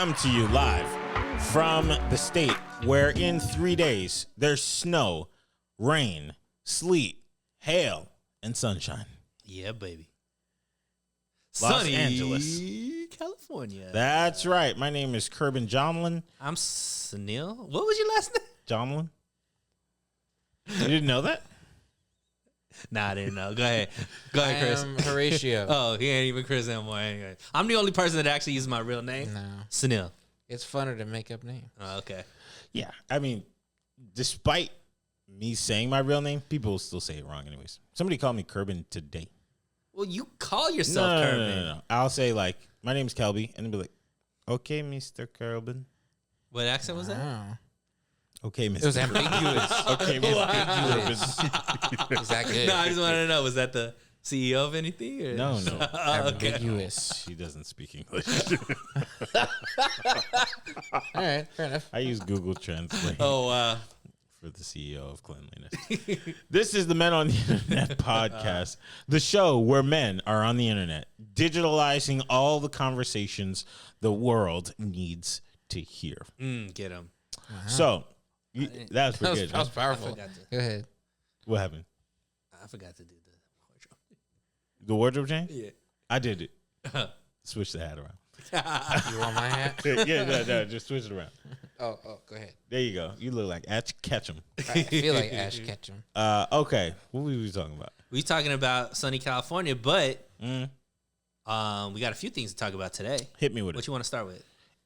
come to you live from the state where in 3 days there's snow, rain, sleet, hail, and sunshine. Yeah, baby. Los Sunny Angeles, California. That's right. My name is Kerbin Jomlin. I'm Sunil. What was your last name? Jomlin? You didn't know that? Nah, I didn't know. Go ahead, Chris. I'm Horatio. Oh, he ain't even Chris anymore. Anyway, I'm the only person that actually uses my real name. No. Sunil. It's funner to make up names. Oh, okay. Yeah. I mean, despite me saying my real name, people will still say it wrong anyways. Somebody called me Kerbin today. Well, you call yourself Kerbin. No. I'll say, like, my name's Kelby, and they'll be like, okay, Mr. Kerbin. What accent was that? Wow. Okay, Mr. It was ambiguous. Okay, Mr. Kerbin. Is that good? No, I just wanted to know, was that the CEO of anything? Or? No. Ambiguous. She doesn't speak English. All right, fair enough. I use Google Translate. Oh, wow. For the CEO of Cleanliness. This is the Men on the Internet podcast, the show where men are on the internet, digitalizing all the conversations the world needs to hear. Get him. So, that was pretty good. That was powerful. Go ahead. What happened? I forgot to do the wardrobe. The wardrobe change? Yeah. I did it. Switch the hat around. You want my hat? Yeah, no, just switch it around. Oh, go ahead. There you go. You look like Ash Ketchum. I feel like Ash Ketchum. Okay, what were we talking about? We talking about sunny California, but we got a few things to talk about today. Hit me with What it. you want to start with?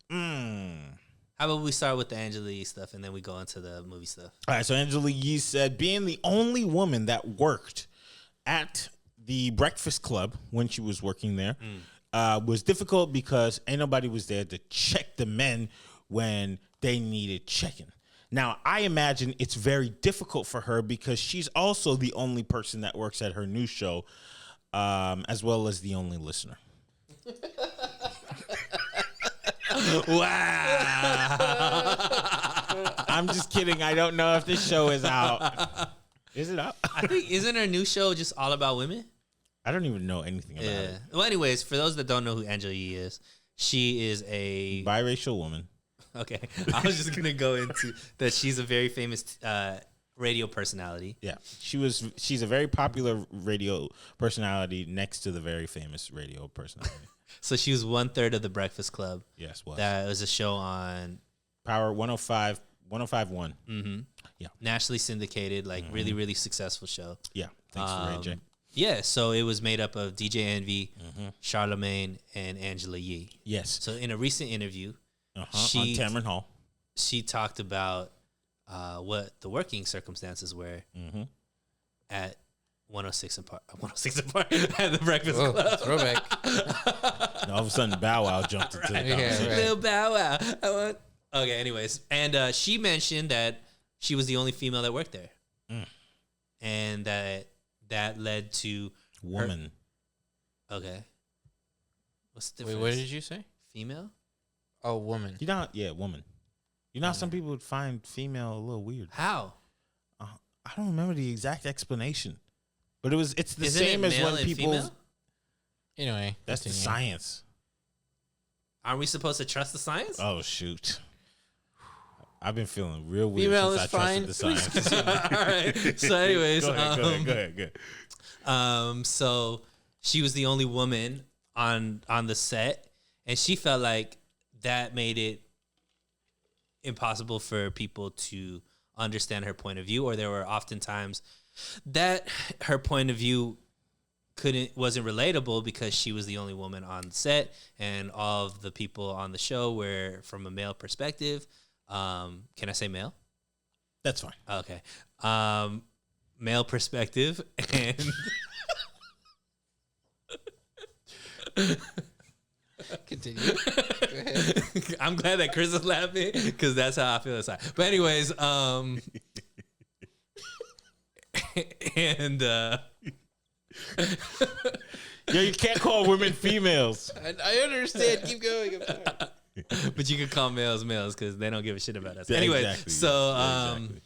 How about we start with the Angela Yee stuff and then we go into the movie stuff? All right, so Angela Yee said being the only woman that worked at the Breakfast Club when she was working there was difficult because ain't nobody was there to check the men when they needed checking. Now, I imagine it's very difficult for her because she's also the only person that works at her new show, as well as the only listener. Wow. I'm just kidding. I don't know if this show is out. Is it out? I think, isn't her new show just all about women? I don't even know anything about it. Well, anyways, for those that don't know who Angela Yee is, she is a... Biracial woman. Okay. I was just going to go into that she's a very famous radio personality. Yeah. She's a very popular radio personality next to the very famous radio personality. So she was 1/3 of the Breakfast Club. Yes, was. That was a show on Power 105, 105.1. Mm-hmm. Yeah. Nationally syndicated, like really, really successful show. Yeah. Thanks for Ray J. Yeah, so it was made up of DJ Envy, Charlemagne, and Angela Yee. Yes. So in a recent interview, On Tamron Hall. she talked about what the working circumstances were at 106 and Park, 106 and Park at the Breakfast Club. Throwback. And all of a sudden, Bow Wow jumped into the conversation. right. Little Bow Wow. Okay, anyways. And she mentioned that she was the only female that worked there. And that led to... Woman. Okay. What's the Wait, difference? what did you say? Female? Oh, woman. You know, yeah, woman. You know how some people would find female a little weird. How? I don't remember the exact explanation. But it's the Isn't same it as male when and people... female? Anyway, That's the continue. science. Aren't we supposed to trust the science? Oh, shoot. I've been feeling real weird Female since I is fine. trusted the science. All right. So, anyways, Go ahead. so she was the only woman on the set, and she felt like that made it impossible for people to understand her point of view, or there were often times that her point of view wasn't relatable because she was the only woman on set, and all of the people on the show were from a male perspective. Can I say male? That's fine. Okay. Male perspective, and Continue. Go ahead. I'm glad that Chris is laughing because that's how I feel inside. But anyways, and Yo, you can't call women females. I understand. Keep going. I'm sorry. but you can call males because they don't give a shit about us. Yeah, Anyway, exactly. so Exactly.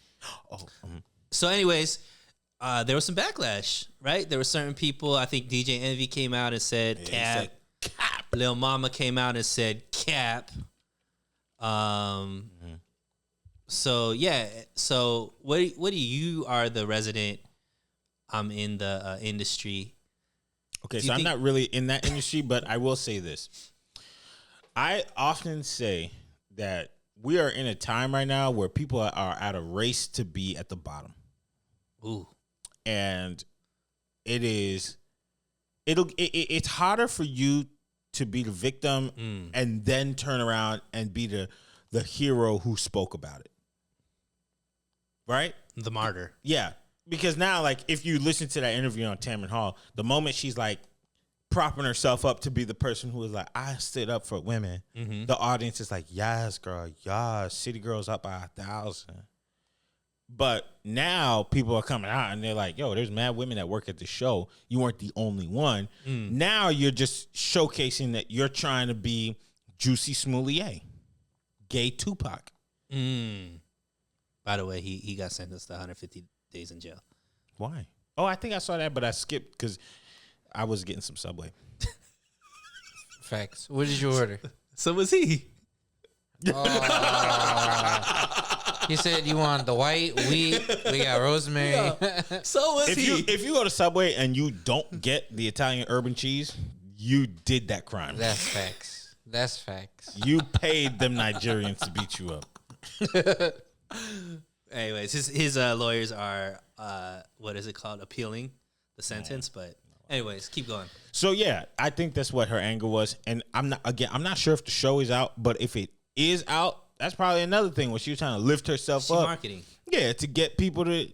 so anyways, there was some backlash, right? There were certain people. I think DJ Envy came out and said cap. Cap. Lil Mama came out and said cap. So yeah. So what do you are the resident? I'm in the industry. Okay, so I'm not really in that industry, but I will say this. I often say that we are in a time right now where people are at a race to be at the bottom. Ooh. And it's harder for you to be the victim and then turn around and be the hero who spoke about it. Right? The martyr. Yeah. Because now, like, if you listen to that interview on Tamron Hall, the moment she's like propping herself up to be the person who was like, I stood up for women, the audience is like, yes, girl, yes, City Girls up by 1,000. But now people are coming out and they're like, yo, there's mad women that work at the show. You weren't the only one. Now you're just showcasing that you're trying to be Juicy Smollett, gay Tupac. By the way, he got sentenced to 150 days in jail. Why? Oh, I think I saw that, but I skipped because I was getting some Subway. Facts. What did you order? So was he. He said you want the white wheat. We got rosemary. Yeah. So was he. If you go to Subway and you don't get the Italian urban cheese, you did that crime. That's facts. That's facts. You paid them Nigerians to beat you up. Anyways, his lawyers are what is it called? Appealing the sentence, but anyways, keep going. So yeah, I think that's what her anger was, and I'm not sure if the show is out, but if it is out, that's probably another thing where she was trying to lift herself up. Marketing. Yeah, to get people to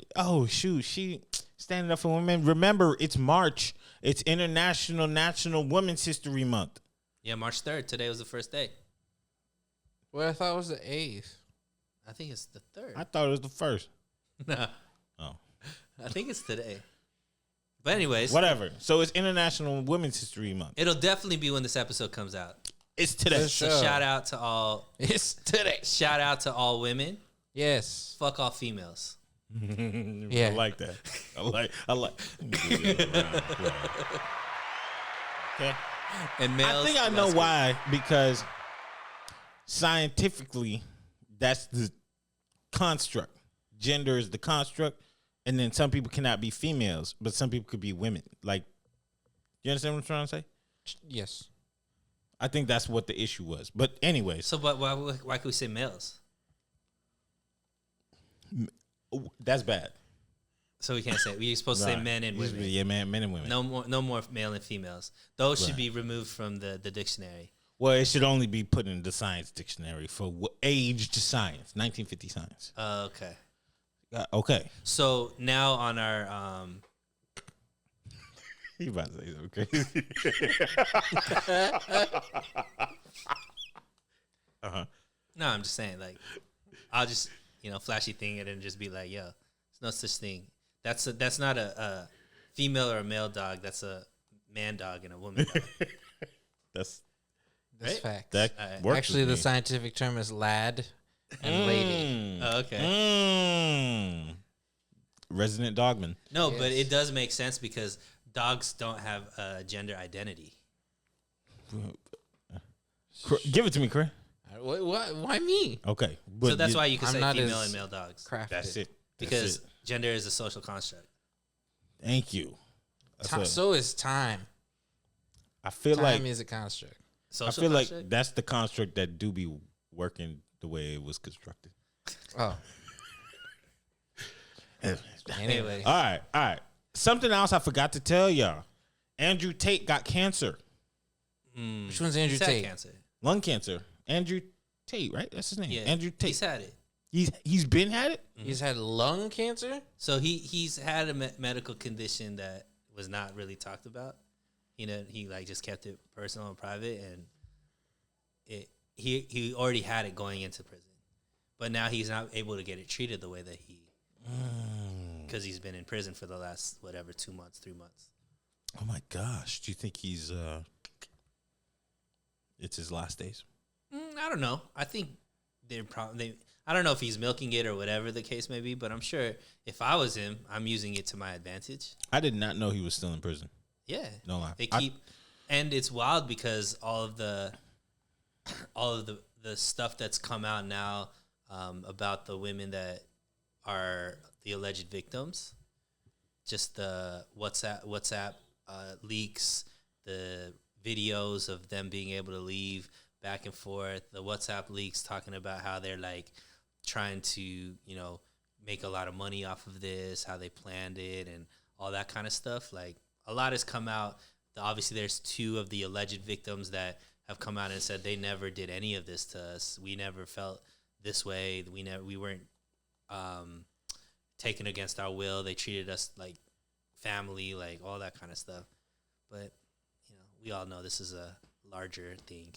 she standing up for women. Remember, it's March. It's International National Women's History Month. Yeah, March 3rd. Today was the first day. Well, I thought it was the 8th. I think it's the 3rd. I thought it was the first. No. Oh. I think it's today. But anyways. Whatever. So it's International Women's History Month. It'll definitely be when this episode comes out. It's today. So shout out to all. It's today. Shout out to all women. Yes. Fuck all females. Yeah. I like that. I like. Okay. And males. I think I know why. Because scientifically, that's the construct. Gender is the construct, and then some people cannot be females, but some people could be women. Like, you understand what I'm trying to say? Yes. I think that's what the issue was. But anyways, So why could we say males? that's bad. So we can't say. We're supposed to say Right. men and Used to women. be, yeah, men and women. No more male and females. Those should Right. be removed from the dictionary. Well, it should only be put in the science dictionary for aged science, 1950 science. Okay. Okay. So now on our You about to say something crazy. no, I'm just saying, like, I'll just, flashy thing it and just be like, yo, there's no such thing. That's not a female or a male dog. That's a man dog and a woman dog. That's That's Right? facts. that Alright. works. Actually, with the me. scientific term is lad and lady. Oh, okay. Resident dogman. No, but Yes. it does make sense because dogs don't have a gender identity. Give it to me, Chris. What? Why me? Okay. So that's why you can I'm say not female as and male dogs. Crafted. That's it. Because gender is a social construct. Thank you. That's what- So is time. I feel like Time is a construct. Social I feel like construct? that's the construct that do be working the way it was constructed. Oh. Anyway. All right. Something else I forgot to tell y'all. Andrew Tate got cancer, Which one's Andrew He's had Tate? cancer. lung cancer. Andrew Tate, right? That's his name. Yeah, Andrew Tate. He's had it. He's been had it. He's had lung cancer? So he's had a medical condition that was not really talked about. He like just kept it personal and private, and he already had it going into prison, but now he's not able to get it treated the way that because he's been in prison for the last 2 months, 3 months. Oh my gosh! Do you think he's it's his last days? I don't know. I think they're probably. I don't know if he's milking it or whatever the case may be, but I'm sure if I was him, I'm using it to my advantage. I did not know he was still in prison. Yeah, No lie. They keep, and it's wild because all of the the stuff that's come out now about the women that are the alleged victims, just the WhatsApp leaks, the videos of them being able to leave back and forth, the WhatsApp leaks talking about how they're like trying to, you know, make a lot of money off of this, how they planned it and all that kind of stuff. Like a lot has come out. Obviously there's 2 of the alleged victims that have come out and said they never did any of this to us. We never felt this way. We weren't taken against our will. They treated us like family, like all that kind of stuff. But, you know, we all know this is a larger thing.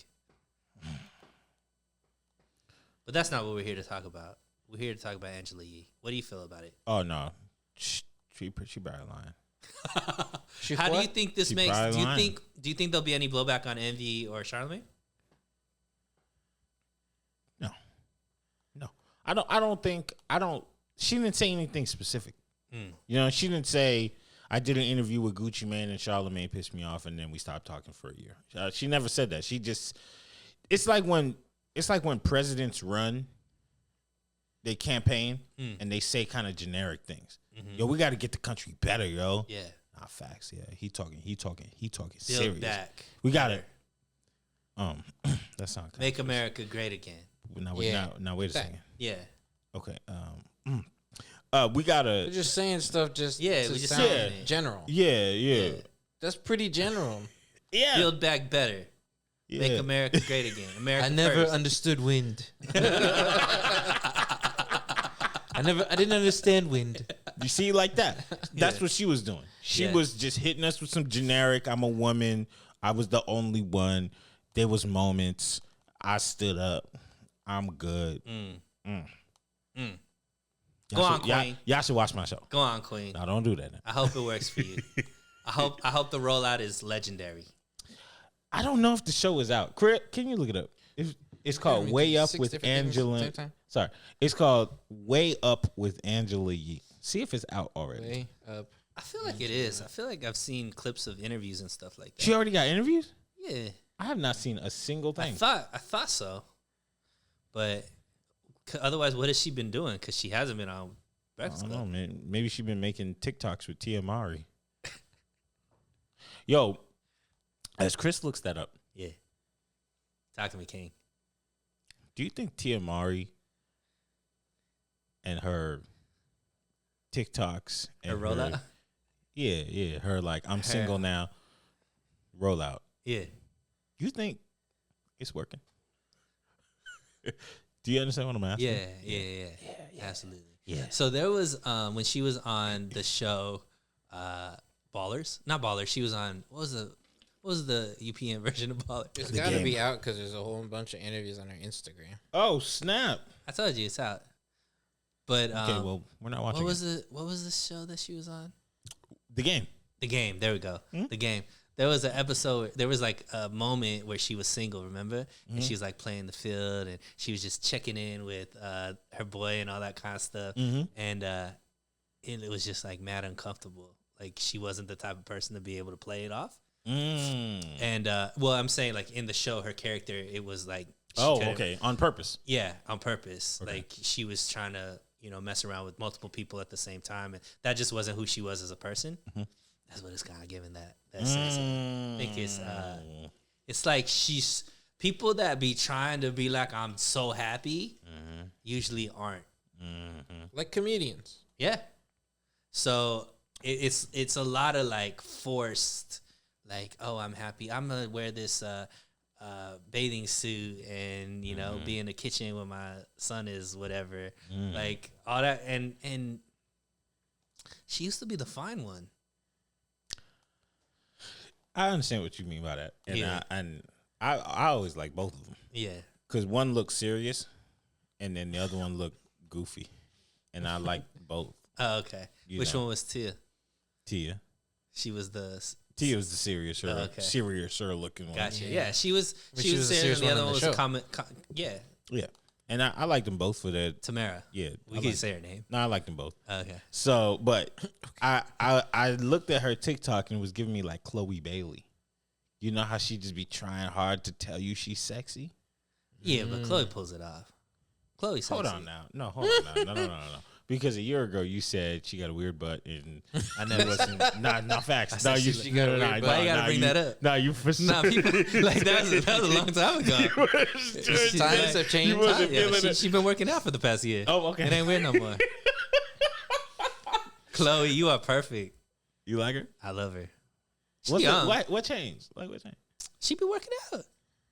But that's not what we're here to talk about. We're here to talk about Angela Yee. What do you feel about it? Oh no, she probably lying. How do you think this makes? Do you think there'll be any blowback on Envy or Charlamagne? No. I don't think. She didn't say anything specific. You know, she didn't say I did an interview with Gucci Mane and Charlamagne pissed me off, and then we stopped talking for a year. She never said that. She just. It's like when presidents run. They campaign and they say kind of generic things. Yo, we got to get the country better, yo. Yeah. Nah, facts. Yeah, he talking Build serious. back. We got it. That sounds Make America great again. Now wait a second. Yeah. Okay. We gotta. We're just saying stuff. We just saying it. general. Yeah. That's pretty general. Yeah. Build back better. Yeah. Make America great again. America I never first. understood wind. I didn't understand wind. You see, like that. That's what she was doing. She was just hitting us with some generic. I'm a woman. I was the only one. There was moments. I stood up. I'm good. Go on, Queen. Y'all should watch my show. Go on, Queen. No, don't do that. Now. I hope it works for you. I hope the rollout is legendary. I don't know if the show is out. Can you look it up? It's called Way Up with Angela. Sorry, it's called Way Up with Angela Yee. See if it's out already. Way up. I feel like it is. I feel like I've seen clips of interviews and stuff like that. She already got interviews? Yeah. I have not seen a single thing. I thought so, but otherwise, what has she been doing? Because she hasn't been on Breakfast Club. I don't know, man. Maybe she's been making TikToks with Tia Mowry. Yo, as Chris looks that up, Yeah. Talk to me, King. do you think Tia Mowry and her TikToks and Her rollout? her like I'm single now rollout? Yeah. You think it's working? Do you understand what I'm asking? Yeah. Absolutely. Yeah. So there was when she was on the show, Ballers, not Ballers. She was on what was the UPN version of Ballers? It's got to be out because there's a whole bunch of interviews on her Instagram. Oh snap! I told you it's out. But Okay, well we're not watching. What was the show that she was on? The Game? The Game. There we go. The Game. There was an episode. There was like a moment where she was single. Remember? And she was like playing the field, and she was just checking in with her boy and all that kind of stuff. And it was just like mad uncomfortable. Like she wasn't the type of person to be able to play it off. And well, I'm saying like in the show, her character, it was like okay, on purpose. Yeah, on purpose. Okay. Like she was trying to mess around with multiple people at the same time, and that just wasn't who she was as a person. That's what it's kind of giving that sense. I think it's like she's people that be trying to be like I'm so happy usually aren't. Like comedians. Yeah. So it's a lot of like forced, like, oh, I'm happy. I'm gonna wear this bathing suit and be in the kitchen when my son is whatever, like all that. And she used to be the fine one. I understand what you mean by that, and I always like both of them. Yeah, because one looks serious, and then the other one looked goofy, and I like both. Oh, okay. Which one was Tia? Tia. She was the Tia was the seriouser looking one. Gotcha. Yeah, she was she was serious. the The other one on the was show. Yeah, and I liked them both for that. Tamara. Yeah, we can say her name. No, I liked them both. Okay. So, but I looked at her TikTok and it was giving me like Chloe Bailey. You know how she just be trying hard to tell you she's sexy? Yeah, but Chloe pulls it off. Chloe sexy. Hold on now. No, hold on now. No. Because a year ago you said she got a weird butt, and I never wasn't. Not facts. No, she got a weird butt. Why you gotta bring that up? No, you for Nah, people like that was a long time ago. Times have changed. She been working out for the past year. Oh, okay. It ain't weird no more. Chloe, you are perfect. You like her? I love her. What Young. changed? Like what changed? She be working out.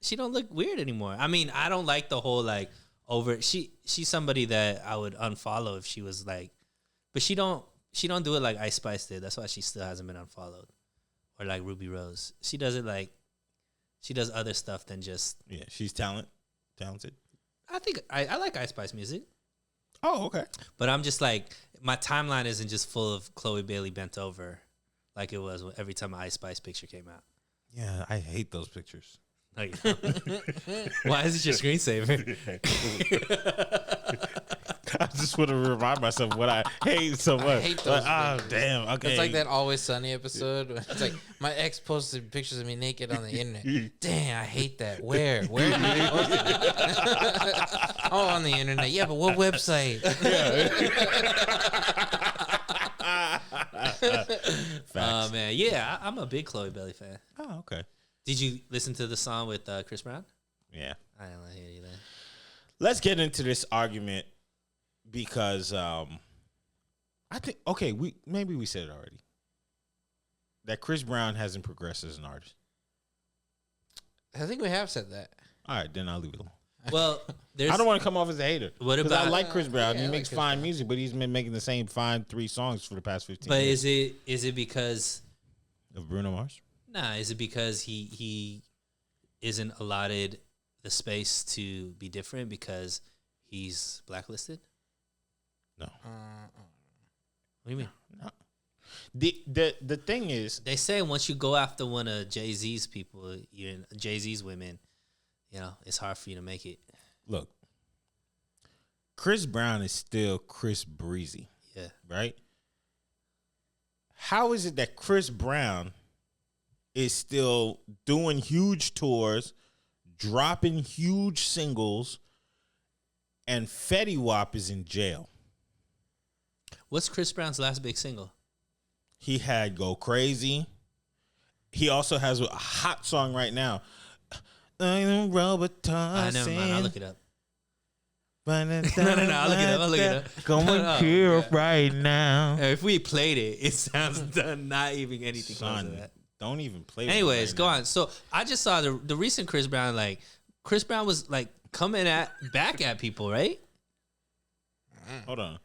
She don't look weird anymore. I mean, I don't like the whole like over. She's somebody that I would unfollow if she was like, but she don't do it like Ice Spice did. That's why she still hasn't been unfollowed, or like Ruby Rose. She does it like, she does other stuff than just. Yeah, she's talented. I think I like Ice Spice music. Oh, okay. But I'm just like, my timeline isn't just full of Chloe Bailey bent over like it was every time an Ice Spice picture came out. Yeah, I hate those pictures. No, you don't. Why is it your screensaver? I just want to remind myself what I hate so much. I hate those like, pictures. Damn. Okay. It's like that Always Sunny episode. It's like my ex posted pictures of me naked on the internet. Dang, I hate that. Where did you post it? Oh, on the internet. Yeah, but what website? Facts. Man, yeah, I'm a big Chloe Bailey fan. Oh, okay. Did you listen to the song with Chris Brown? Yeah. I didn't hear you then. Let's get into this argument because I think maybe we said it already that Chris Brown hasn't progressed as an artist. I think we have said that. All right, then I'll leave it alone. Well, I don't want to come off as a hater. What Because about? I like Chris Brown. yeah, He I makes like Chris fine Brown. music, but he's been making the same fine 3 songs for the past 15 But years. is it because? Of Bruno Mars? Nah, is it because he isn't allotted the space to be different because he's blacklisted? No. What do you mean? No. The thing is, They say once you go after one of Jay-Z's people, Jay-Z's women, it's hard for you to make it. look, Chris Brown is still Chris Breezy, Yeah. right? How is it that Chris Brown is still doing huge tours, dropping huge singles, and Fetty Wap is in jail? What's Chris Brown's last big single? He had Go Crazy. He also has a hot song right now. I'm Robert I never mind. I'll look it up. No, I'll look it up. Going Oh, here yeah. right now. If we played it, it sounds not even anything close to Son, that. don't even play. Anyways, right go now. on. So I just saw the recent Chris Brown. Like Chris Brown was like coming back at people, right? Hold on.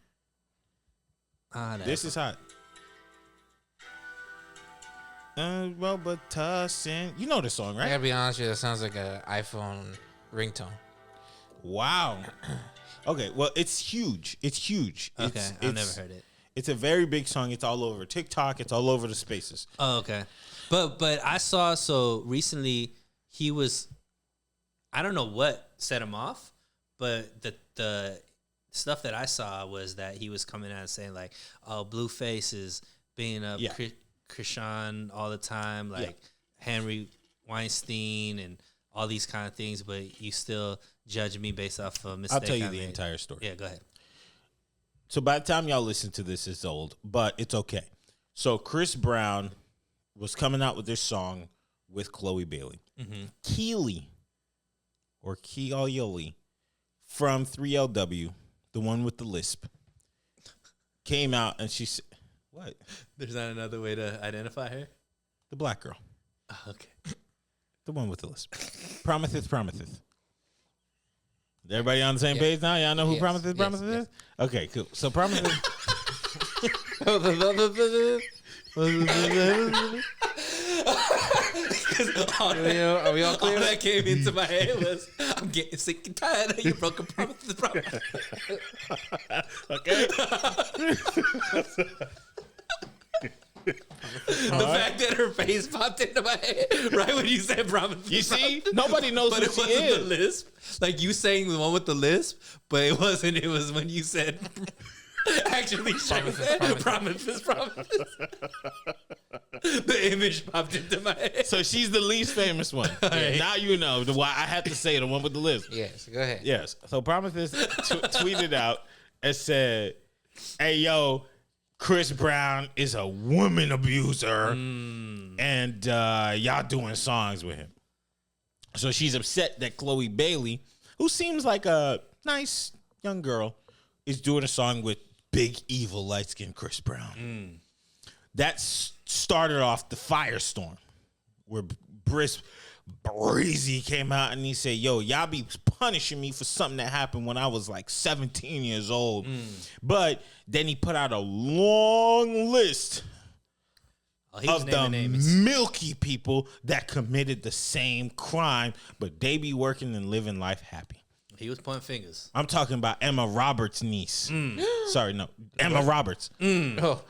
No. This is hot. Robert Tussin. You know the song, I right? gotta be honest with you, that sounds like an iPhone ringtone. Wow. Okay, well, it's huge. It's huge. Okay, I've never heard it. It's a very big song. It's all over TikTok. It's all over the spaces. Oh, okay. But I saw recently he was, I don't know what set him off, but the stuff that I saw was that he was coming out and saying like, oh, Blueface is being up Yeah. Krishan all the time, like Henry Weinstein and all these kind of things, but you still judge me based off of a mistake. I'll tell you I the made. entire story. Yeah, go ahead. So by the time y'all listen to this, it's old, but it's okay. So Chris Brown was coming out with this song with Chloe Bailey. Mm-hmm. Keely, or Keoli, from 3LW, the one with the lisp, came out and she said, what? There's not another way to identify her? The black girl. Oh, okay. The one with the lisp. Promiseth. Everybody on the same page now? Y'all know who Yes, Promiseth yes. is? Okay, cool. So Promiseth. Are we all All clear? that came into my head was, I'm getting sick and tired of your broken promises. Okay. The fact that her face popped into my head right when you said promises. You see? Nobody knows But who it she wasn't the is. lisp. Like you saying the one with the lisp, but it wasn't. It was when you said Actually, promises. The image popped into my head. So she's the least famous one. Yeah, now you know why I had to say the one with the list. Yes, go ahead. Yes. So Promises tweeted out and said, "Hey yo, Chris Brown is a woman abuser, and y'all doing songs with him." So she's upset that Chloe Bailey, who seems like a nice young girl, is doing a song with big evil light skinned Chris Brown. That started off the firestorm, where Breezy came out and he said, "Yo, y'all be punishing me for something that happened when I was like 17 years old." But then he put out a long list of the milky people that committed the same crime, but they be working and living life happy. He was pointing fingers. I'm talking about Emma Roberts' niece. Sorry, no. Emma Roberts. Oh.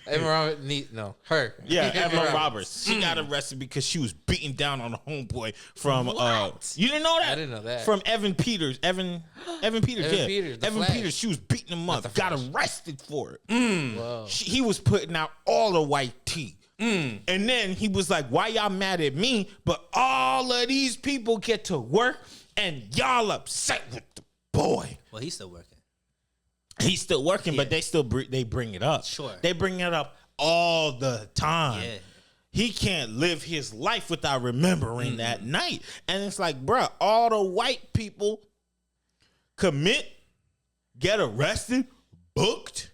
Emma Roberts, no, her. Yeah, Emma Roberts. She got arrested because she was beating down on a homeboy from you didn't know that? I didn't know that. From Evan Peters. Evan Peters, yeah. Peters, the Evan Flash. Peters, she was beating him up. Got arrested for it. Whoa. He was putting out all the white tea. And then he was like, "Why y'all mad at me? But all of these people get to work and y'all upset with the boy." Well, he's still working. He's still working, but they still they bring it up. Sure. They bring it up all the time. Yeah. He can't live his life without remembering that night. And it's like, bruh, all the white people commit, get arrested, booked,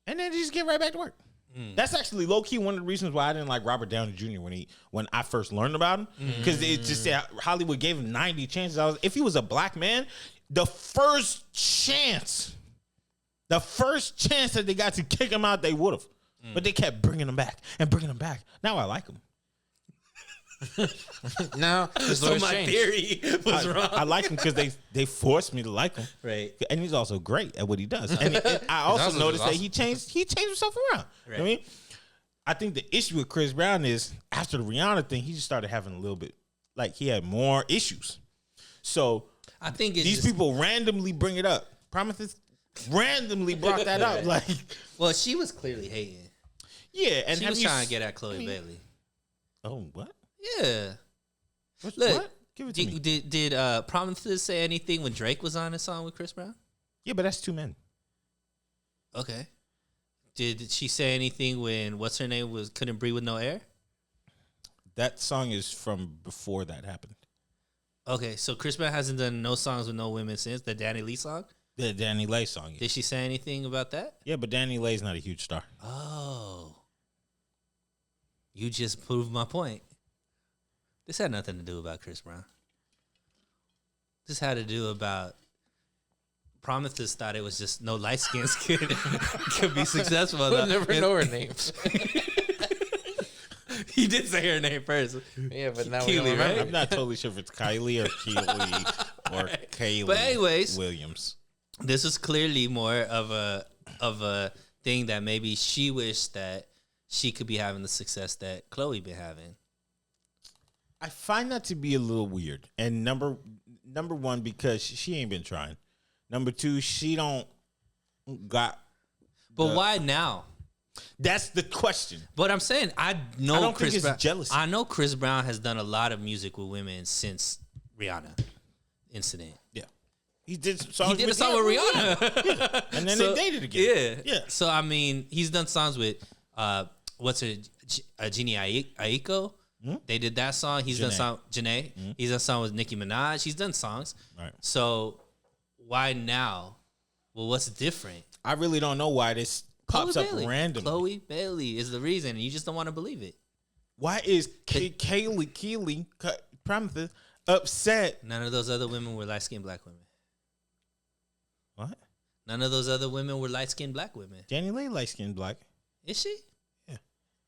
and then just get right back to work. That's actually low key one of the reasons why I didn't like Robert Downey Jr. when I first learned about him, because it just said Hollywood gave him 90 chances. If he was a black man, the first chance that they got to kick him out, they would have. But they kept bringing him back and bringing him back. Now I like him. No, So my theory was wrong. I like him because they forced me to like him. Right. And he's also great at what he does. And I also noticed that he changed himself around. Right. You know what I mean? I think the issue with Chris Brown is after the Rihanna thing, he just started having a little bit, like he had more issues. So I think these people randomly bring it up. Promises randomly brought that up. Like, well, she was clearly hating. yeah. And She was trying to get at Chloe Bailey. Oh, what? Yeah. What? Look, What? Give it to me. Did Promises say anything when Drake was on a song with Chris Brown? Yeah, but that's two men. Okay. Did she say anything when what's her name couldn't breathe with no air? That song is from before that happened. Okay, so Chris Brown hasn't done no songs with no women since the Danny Lee song. The Danny Lay song. Yeah. Did she say anything about that? Yeah, but Danny Lay's not a huge star. Oh. You just proved my point. This had nothing to do about Chris Brown. This had to do about Promises thought it was just no light skins could be successful. We'll never know her name. He did say her name first. Yeah, but now we Keely, don't remember. right? I'm not totally sure if it's Kylie or Keely or Kaylee. But anyways, Williams. This is clearly more of a thing that maybe she wished that she could be having the success that Chloe been having. I find that to be a little weird. And number one, because she ain't been trying. Number two, she don't got. But why now? That's the question. But I'm saying I don't Chris think it's Brown. jealousy. I know Chris Brown has done a lot of music with women since Rihanna incident. Yeah. He did songs He did a song with Rihanna. Yeah. And then they dated again. Yeah. So I mean, he's done songs with what's her Jeannie Aiko. Mm-hmm. They did that song. He's done song Janae. Mm-hmm. He's done song with Nicki Minaj. He's done songs. Right. So why now? Well, what's different? I really don't know why this pops up randomly. Chloe Bailey is the reason, and you just don't want to believe it. Why is Keely Promises upset? None of those other women were light-skinned black women. What? None of those other women were light-skinned black women. Danny Lay light skinned black. Is she? Yeah.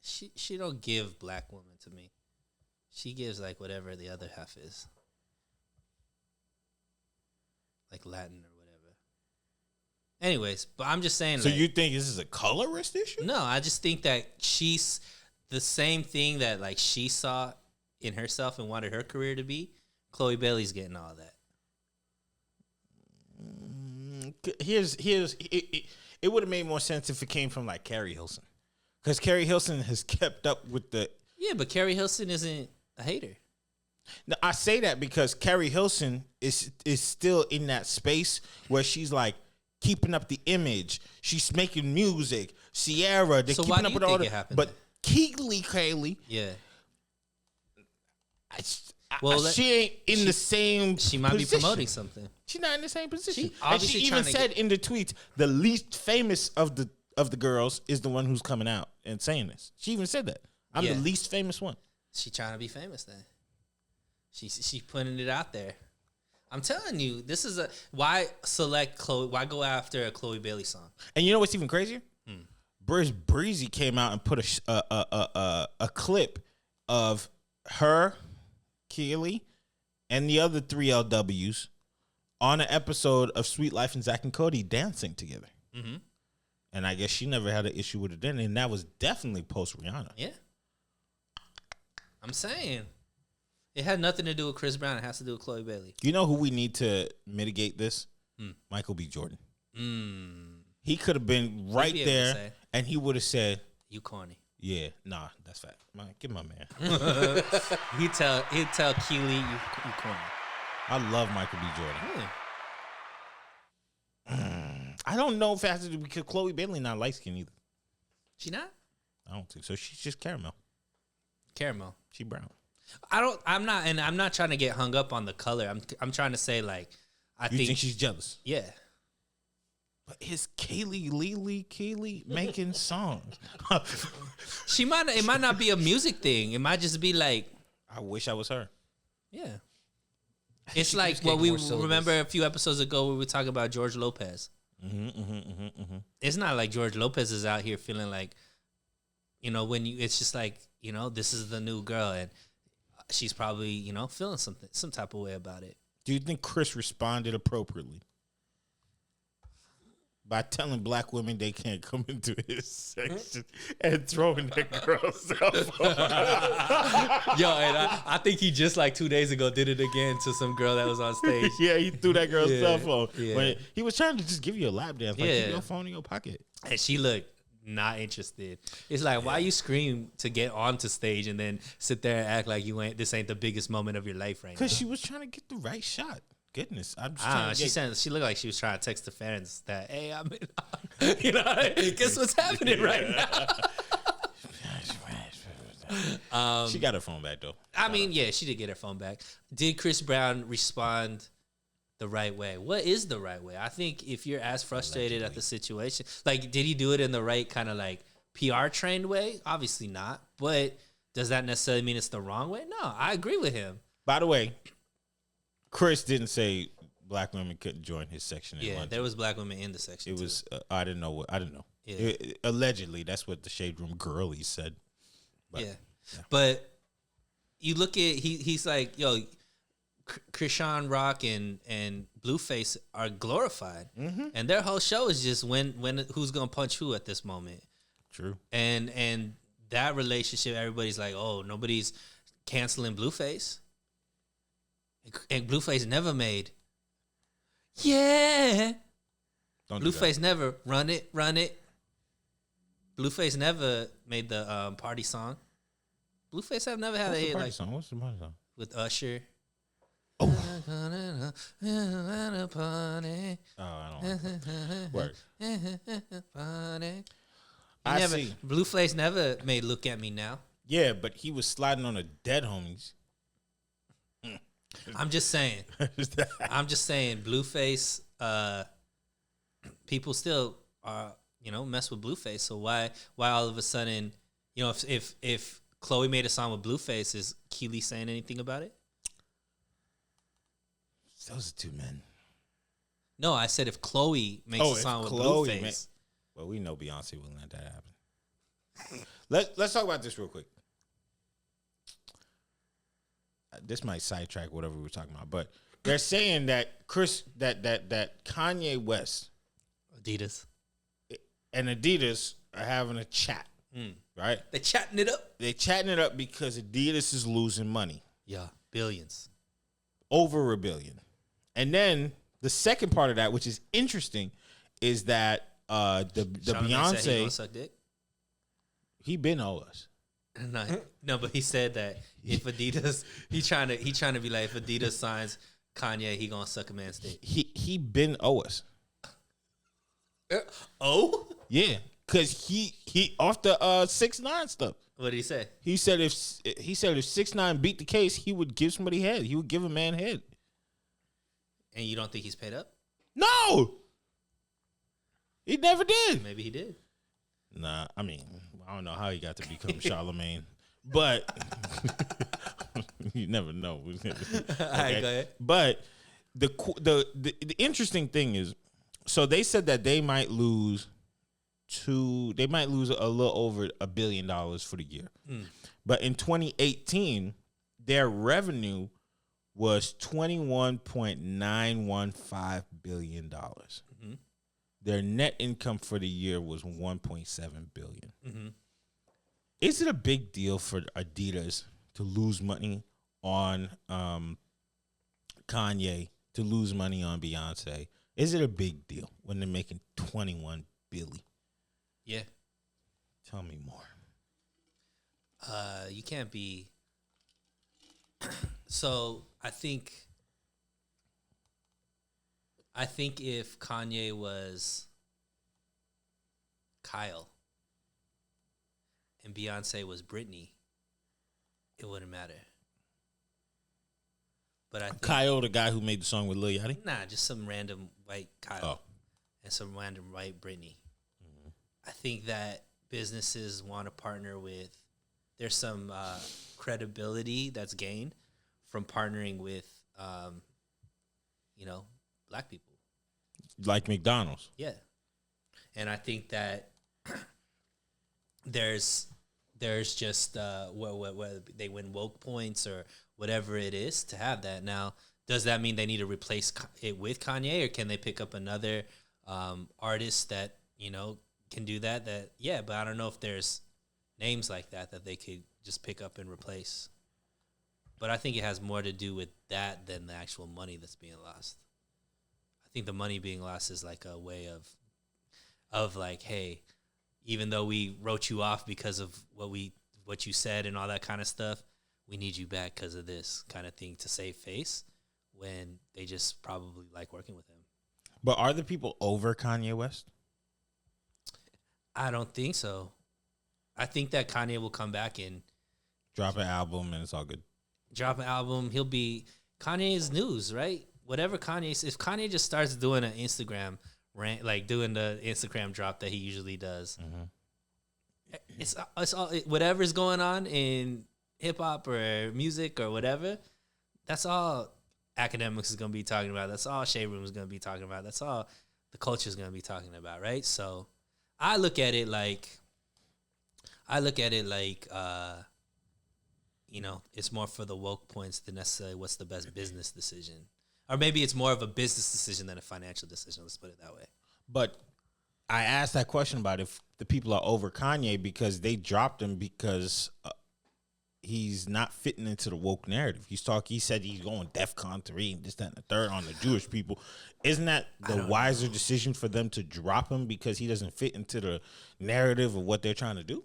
She don't give black women to me. She gives like whatever the other half is. Like Latin or whatever. Anyways, but I'm just saying. So like, you think this is a colorist issue? No, I just think that she's the same thing that like she saw in herself and wanted her career to be. Chloe Bailey's getting all that. here's it would have made more sense if it came from like Carrie Hilson, because Carrie Hilson has kept up with the. Yeah, but Carrie Hilson isn't a hater. Now, I say that because Carrie Hilson is still in that space where she's like keeping up the image. She's making music. Sierra, they're So keeping why do up you with all think the. it happened But Kaylee, Yeah. she ain't in the same. She might position. be promoting something. She's not in the same position. She And obviously she even trying to said in the tweets, the least famous of the girls is the one who's coming out and saying this. She even said that. I'm Yeah. the least famous one. She trying to be famous then. She putting it out there. I'm telling you, this is why select Chloe. Why go after a Chloe Bailey song? And you know what's even crazier? Bruce Breezy came out and put a clip of her, Keely, and the other 3 LWs on an episode of Sweet Life and Zach and Cody dancing together. Mm-hmm. And I guess she never had an issue with it then, and that was definitely post Rihanna. Yeah. I'm saying. It had nothing to do with Chris Brown. It has to do with Chloe Bailey. You know who we need to mitigate this? Michael B. Jordan. He could have been right be able to there, say, and he would have said, "You corny." "Yeah, nah, that's fact. Give my man." He'd tell Keely, you corny. I love Michael B. Jordan. Yeah. I don't know if it has to do because Chloe Bailey not light skin either. She not? I don't think so. She's just caramel. Caramel. She brown. I'm not trying to get hung up on the color. I'm trying to say like You think she's jealous? Yeah. But is Keely making songs? It might not be a music thing. It might just be like, I wish I was her. yeah. It's She like keeps what getting we more syllables. remember a few episodes ago we were talking about George Lopez. It's not like George Lopez is out here feeling like, it's just like, this is the new girl and she's probably, feeling some type of way about it. Do you think Chris responded appropriately by telling black women they can't come into his section and throwing that girl's cell phone? Yo, and I think he just like 2 days ago did it again to some girl that was on stage. Yeah, he threw that girl's cell phone. Yeah. When he was trying to just give you a lap dance. Like, Yeah. keep your phone in your pocket. And she looked not interested. It's like, why you scream to get onto stage and then sit there and act like this ain't the biggest moment of your life right now? Because she was trying to get the right shot. Goodness. I'm just trying to She looked like she was trying to text the fans that, hey, I'm in. Guess what's happening right now? she got her phone back, though. I mean, yeah, she did get her phone back. Did Chris Brown respond the right way? What is the right way? I think if you're as frustrated at the situation, like, did he do it in the right kind of like PR trained way? Obviously not. But does that necessarily mean it's the wrong way? No, I agree with him. By the way, Chris didn't say black women couldn't join his section. Yeah, there was black women in the section. It was. I didn't know. Yeah. Allegedly, that's what the Shade Room girlies said. But, yeah, but you look at he's like, yo, Krishan Rock and Blueface are glorified, and their whole show is just when who's gonna punch who at this moment. True. And that relationship, everybody's like, oh, nobody's canceling Blueface. And Blueface never made, yeah. Don't do Blueface never run it. Blueface never made the party song. Blueface have never had that. a hit like Song? What's the party song? with Usher. Oh, Party. I don't like Word. I see. Blueface never made "Look at Me Now." Yeah, but he was sliding on the dead homies. I'm just saying. Blueface. People still are, mess with Blueface. So why all of a sudden, if Chloe made a song with Blueface, is Keely saying anything about it? Those are two men. No, I said if Chloe makes a song with Blueface. Well, we know Beyonce wouldn't let that happen. Let's talk about this real quick. This might sidetrack whatever we were talking about, but they're saying that that Kanye West, Adidas, and Adidas are having a chat, right? They're chatting it up. They're chatting it up because Adidas is losing money. Yeah, billions. Over $1 billion. And then the second part of that, which is interesting, is that the Charlamagne said he Beyonce gonna suck dick. he been owe us. No, but he said that if Adidas, he trying to be like, if Adidas signs Kanye, he gonna suck a man's dick. He been owe us. Oh, Yeah, because he off the 6ix9ine stuff. what did he say? He said if 6ix9ine beat the case, he would give somebody head. He would give a man head. And you don't think he's paid up? No, he never did. Maybe he did. Nah, I mean, I don't know how he got to become Charlamagne, but you never know. Okay? All right, go ahead. But the interesting thing is, so they said that they might lose a little over $1 billion for the year. But in 2018, their revenue was $21.915 billion. Their net income for the year was $1.7 billion. Is it a big deal for Adidas to lose money on Kanye, to lose money on Beyonce? Is it a big deal when they're making $21 billion? Yeah. Tell me more. You can't be. So I think if Kanye was Kyle and Beyonce was Britney, it wouldn't matter. But I think, Kyle, the guy who made the song with Lil Yachty? nah, just some random white Kyle and some random white Britney. I think that businesses want to partner with. There's some credibility that's gained from partnering with, black people. Like McDonald's. Yeah, and I think that there's just whether they win woke points or whatever it is to have that. Now, does that mean they need to replace it with Kanye, or can they pick up another artist that can do that? Yeah, but I don't know if there's names like that they could just pick up and replace. But I think it has more to do with that than the actual money that's being lost. I think the money being lost is like a way of like, hey, even though we wrote you off because of what you said and all that kind of stuff, we need you back because of this kind of thing to save face, when they just probably like working with him. But are the people over Kanye West? I don't think so. I think that Kanye will come back and Drop an album and it's all good. drop an album. He'll be Kanye's news, right? Whatever Kanye, if Kanye just starts doing an Instagram rant, like doing the Instagram drop that he usually does, it's all whatever's going on in hip hop or music or whatever. That's all academics is gonna be talking about. That's all Shade Room is gonna be talking about. That's all the culture is gonna be talking about, right? So I look at it like, it's more for the woke points than necessarily what's the best business decision. Or maybe it's more of a business decision than a financial decision. Let's put it that way. But I asked that question about if the people are over Kanye because they dropped him because he's not fitting into the woke narrative. He said he's going DEFCON 3 and this, that, and the third on the Jewish people. Isn't that the wiser decision for them to drop him because he doesn't fit into the narrative of what they're trying to do?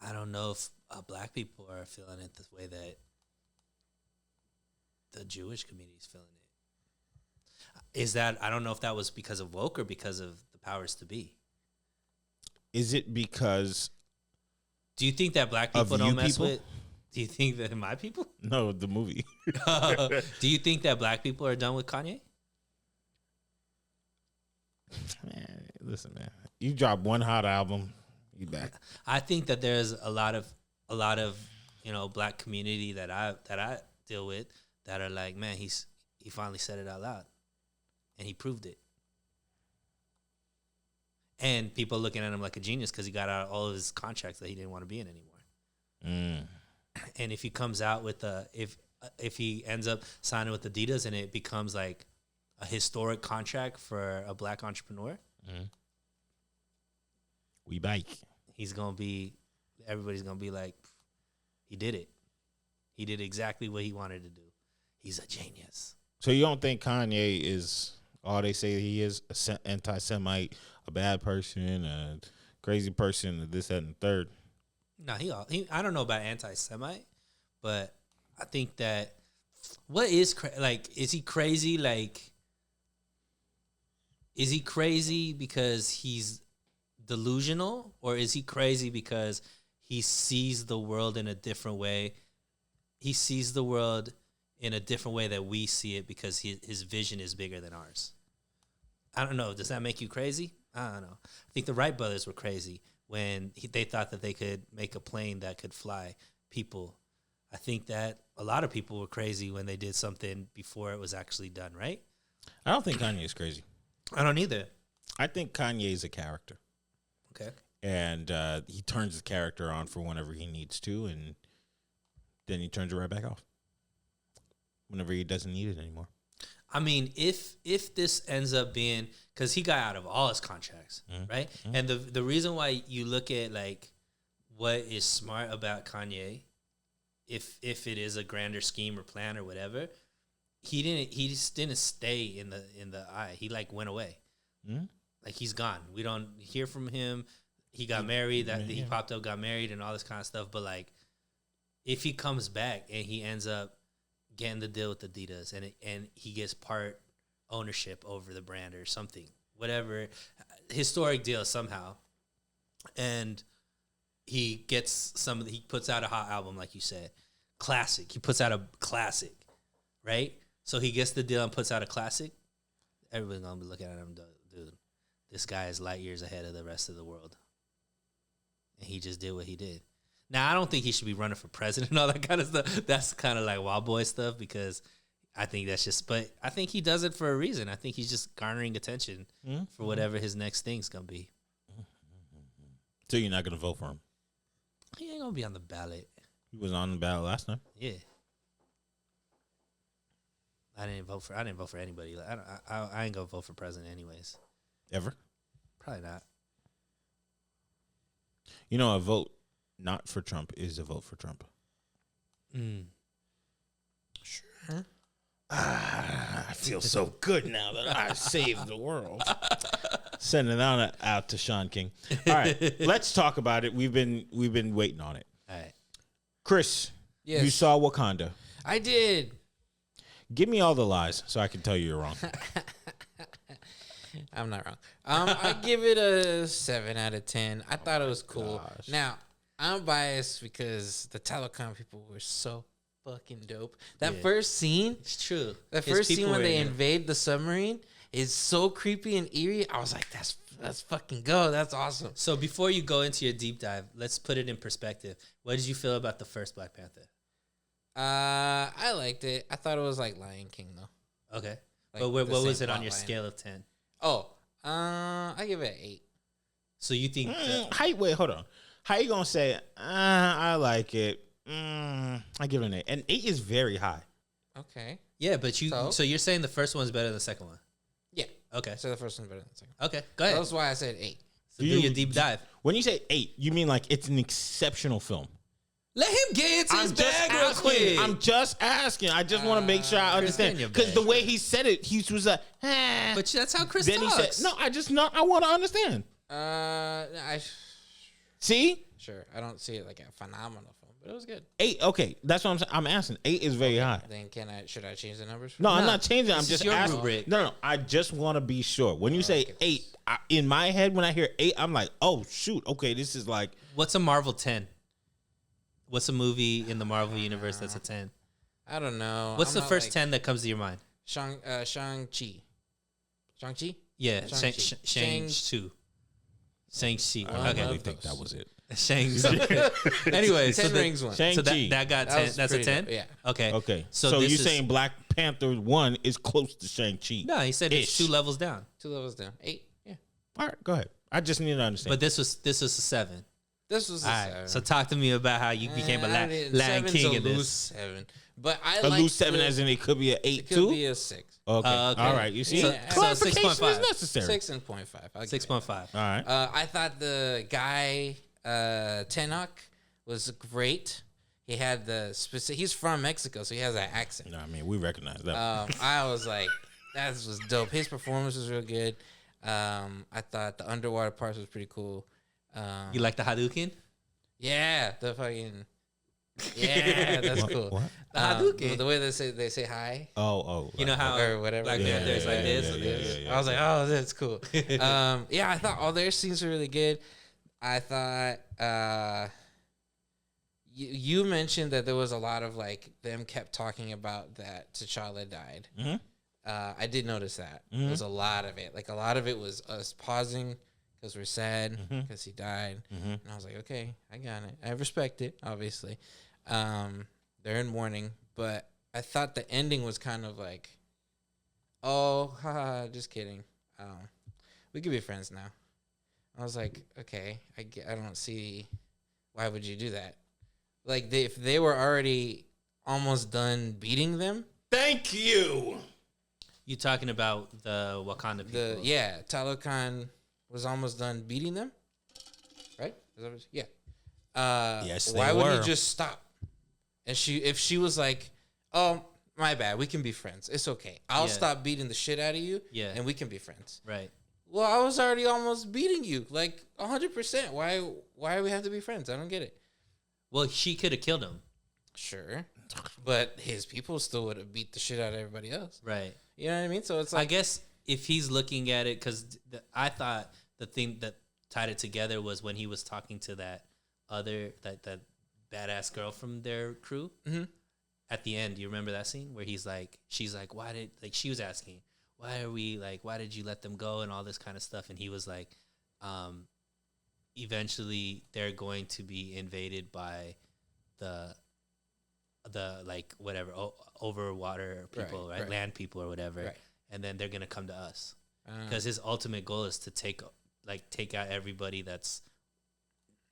I don't know if black people are feeling it the way that the Jewish community is feeling it. I don't know if that was because of woke or because of the powers to be. Is it because Do you think that black people don't mess people? with? Do you think that my people? No, the movie. Do you think that black people are done with Kanye? Man, listen, man. You drop one hot album, you back. I think that there's a lot of black community that I deal with that are like, man, he finally said it out loud, and he proved it. And people looking at him like a genius because he got out all of his contracts that he didn't want to be in anymore. And if he comes out with if he ends up signing with Adidas and it becomes like a historic contract for a black entrepreneur, we bike. Everybody's gonna be like, he did it. He did exactly what he wanted to do. He's a genius. So you don't think Kanye is All they say he is anti-Semite, a bad person, a crazy person, this, that, and the third. No, I don't know about anti-Semite, but I think that what is is he crazy? Like, is he crazy because he's delusional, or is he crazy because he sees the world in a different way? He sees the world in a different way that we see it because his vision is bigger than ours. I don't know. Does that make you crazy? I don't know. I think the Wright brothers were crazy when they thought that they could make a plane that could fly people. I think that a lot of people were crazy when they did something before it was actually done, right? I don't think Kanye is crazy. I don't either. I think Kanye is a character. Okay. And he turns the character on for whenever he needs to, and then he turns it right back off whenever he doesn't need it anymore. I mean, if this ends up being, because he got out of all his contracts, right? Mm-hmm. And the reason why you look at like what is smart about Kanye, if it is a grander scheme or plan or whatever, he just didn't stay in the eye. He like went away. Mm-hmm. Like he's gone. We don't hear from him. He got married. He popped up, got married, and all this kind of stuff. But like, if he comes back and he ends up getting the deal with Adidas and he gets part ownership over the brand or something, whatever, historic deal somehow, and he gets he puts out a hot album, like you said, classic. He puts out a classic, right? So he gets the deal and puts out a classic. Everybody's gonna be looking at him, dude. This guy is light years ahead of the rest of the world, and he just did what he did. Now, I don't think he should be running for president and all that kind of stuff. That's kind of like wild boy stuff, because I think that's just, but I think he does it for a reason. I think he's just garnering attention for whatever his next thing's going to be. So you're not going to vote for him? He ain't going to be on the ballot. He was on the ballot last time? Yeah. I didn't vote for anybody. I ain't going to vote for president anyways. Ever? Probably not. You know, a vote not for Trump is a vote for Trump. Sure. I feel so good now that I saved the world. Sending that out to Sean King. All right, let's talk about it. We've been waiting on it. All right, Chris, yes. You saw Wakanda. I did. Give me all the lies so I can tell you you're wrong. I'm not wrong. I give it a 7 out of 10. I thought it was cool. Gosh. Now, I'm biased because the telecom people were so fucking dope. That first scene, it's true. The first scene when they invade the submarine is so creepy and eerie. I was like, let's fucking go. That's awesome. So before you go into your deep dive, let's put it in perspective. What did you feel about the first Black Panther? I liked it. I thought it was like Lion King though. Okay. Like but what was it on plot your line. scale of 10? Oh, I give it an 8. So you think Wait, hold on. How you gonna say I like it? I give it an 8. And 8 is very high. Okay. Yeah, but so you're saying the first one's better than the second one? Yeah. Okay. So the first one's better than the second. Okay, go ahead. That's why I said 8. So do your deep dive. When you say 8, you mean like it's an exceptional film? Let him get into his bag real quick. I'm just asking. I just want to make sure I understand. Because the way he said it, he was like, But that's how Chris then talks. he said, I want to understand. See? Sure. I don't see it like a phenomenal film, but it was good. 8, okay. That's what I'm saying. I'm asking. 8 is very high. Then should I change the numbers? No, I'm not changing. I'm This just is your asking. rubric. No. I just want to be sure. When you say 8, in my head, when I hear 8, I'm like, oh, shoot. Okay, this is like. What's a Marvel 10? What's a movie in the Marvel universe that's a 10? I don't know. What's the first 10 that comes to your mind? Shang-Chi. Shang-Chi? Yeah, Shang-Chi. Shang-Chi. Shang-Chi. I Okay. really think that was it. Shang-Chi. Anyways, 10 rings one. Shang-Chi. so that got 10. That's a pretty 10? dope, yeah. Okay. Okay. So So this you're is- saying Black Panther 1 is close to Shang-Chi? No, he said it's Ish. 2 levels down. 2 levels down. 8. Yeah. All right, go ahead. I just need to understand. But this was a 7. This was a All right. 7. So talk to me about how you became a Latin King in loose this. 7. But I a like loose 7 as in it could be an 8 it could too? be a 6. Okay. Okay. All right. You see? So Clarification 6.5. is necessary. 6.5. 6.5. All right. I thought the guy Tenok was great. He had the specific. He's from Mexico, so he has that accent. No, I mean, we recognize that. I was like, that was dope. His performance was real good. I thought the underwater parts was pretty cool. You like the Hadouken? Yeah, the fucking. Yeah, that's cool. What? The Hadouken. The way they say hi. Oh. You know how Or whatever. Black Yeah, Panther's like this. Yeah. I was like, oh, that's cool. Yeah, I thought all their scenes were really good. I thought you mentioned that there was a lot of like them kept talking about that T'Challa died. Mm-hmm. I did notice that. There was a lot of it. Like a lot of it was us pausing because we're sad because he died. And I was like, okay, I got it. I respect it, obviously. They're in mourning, but I thought the ending was kind of like, oh, haha, just kidding. We could be friends now. I was like, okay, I don't see why would you do that. Like if they were already almost done beating them. Thank you. You talking about the Wakanda people? Talokan was almost done beating them, right? Is that what, yeah. Yes, they why would were. he just stop? And if she was like, oh, my bad, we can be friends. It's okay. I'll stop beating the shit out of you, and we can be friends. Right. Well, I was already almost beating you, like 100%. Why do we have to be friends? I don't get it. Well, she could have killed him. Sure, but his people still would have beat the shit out of everybody else. Right. You know what I mean? So it's like, I guess if he's looking at it, because I thought the thing that tied it together was when he was talking to that that badass girl from their crew. Mm-hmm. At the end, do you remember that scene where she's like, she was asking, why did you let them go and all this kind of stuff? And he was like, eventually they're going to be invaded by the like whatever over water people, right? Land people or whatever, right. And then they're gonna come to us because his ultimate goal is to take out everybody that's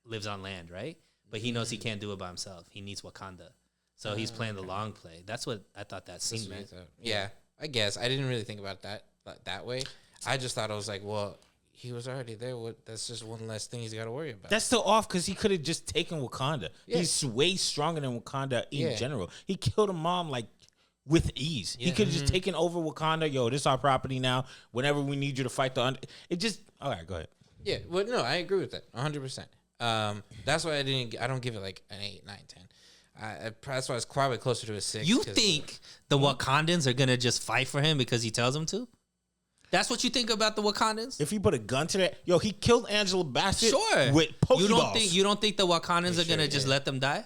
lives on land, right? But he knows he can't do it by himself. He needs Wakanda, so he's playing the long play. That's what I thought that scene meant. Yeah, I guess I didn't really think about that way. I just thought I was like, well, he was already there. That's just one less thing he's got to worry about. That's still off because he could have just taken Wakanda. Yeah. He's way stronger than Wakanda in general. He killed a mom like with ease. He could have just taken over Wakanda. Yo, this is our property now. Whenever we need you to fight it just. All right, go ahead. Yeah, well, no, I agree with that 100%. That's why I don't give it like an 8, 9, 10. That's why it's probably closer to a 6. You think the Wakandans are gonna just fight for him because he tells them to? That's what you think about the Wakandans? If he put a gun to that, yo, he killed Angela Bassett. Sure. With Pokeballs. You don't think the Wakandans are gonna just let them die?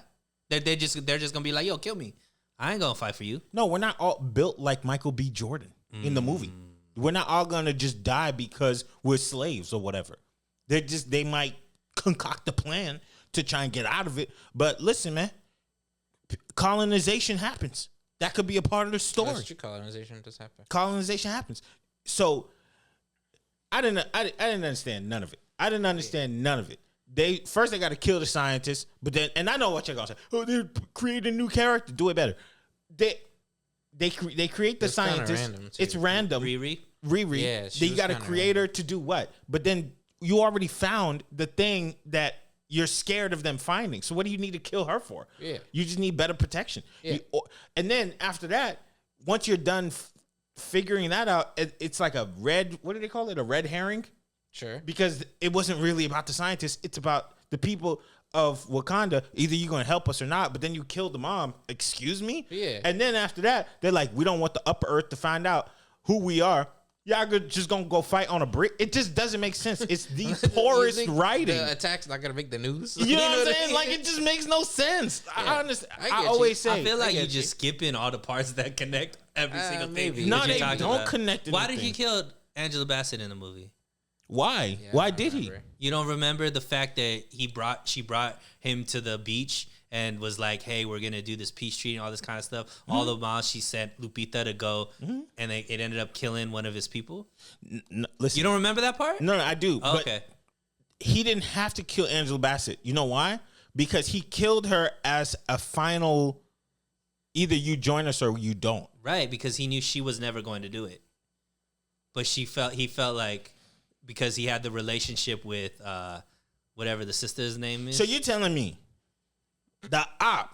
They're just gonna be like, yo, kill me. I ain't gonna fight for you. No, we're not all built like Michael B. Jordan in the movie. We're not all gonna just die because we're slaves or whatever. They might concoct a plan to try and get out of it. But listen, man, colonization happens. That could be a part of the story. That's true. Colonization does happen. Colonization happens. So I didn't understand none of it. I didn't understand none of it. They got to kill the scientists, but then, and I know what you're gonna say. Oh, they create a new character. Do it better. They create the scientists. Random too. It's random. Riri. Yeah, you got a creator to do what? But then you already found the thing that you're scared of them finding. So what do you need to kill her for? Yeah. You just need better protection. Yeah. And then after that, once you're done figuring that out, it's like a red, what do they call it? A red herring? Sure. Because it wasn't really about the scientists. It's about the people of Wakanda. Either you're going to help us or not, but then you killed the mom. Excuse me? Yeah. And then after that, they're like, we don't want the upper earth to find out who we are. Y'all just going to go fight on a brick. It just doesn't make sense. It's the poorest writing. The attack's not going to make the news. You know what I'm saying? Like, it just makes no sense. Yeah. I understand. I always say. I feel like you just skipping all the parts that connect every single thing. No, they don't connect anything. Why did he kill Angela Bassett in the movie? Why? Yeah, why did he? You don't remember the fact that she brought him to the beach and was like, hey, we're going to do this peace treaty and all this kind of stuff. Mm-hmm. All the while she sent Lupita to go, and it ended up killing one of his people. Listen, you don't remember that part? No, I do. Oh, okay. He didn't have to kill Angela Bassett. You know why? Because he killed her as a final, either you join us or you don't. Right, because he knew she was never going to do it. But he felt like, because he had the relationship with whatever the sister's name is. So you're telling me the op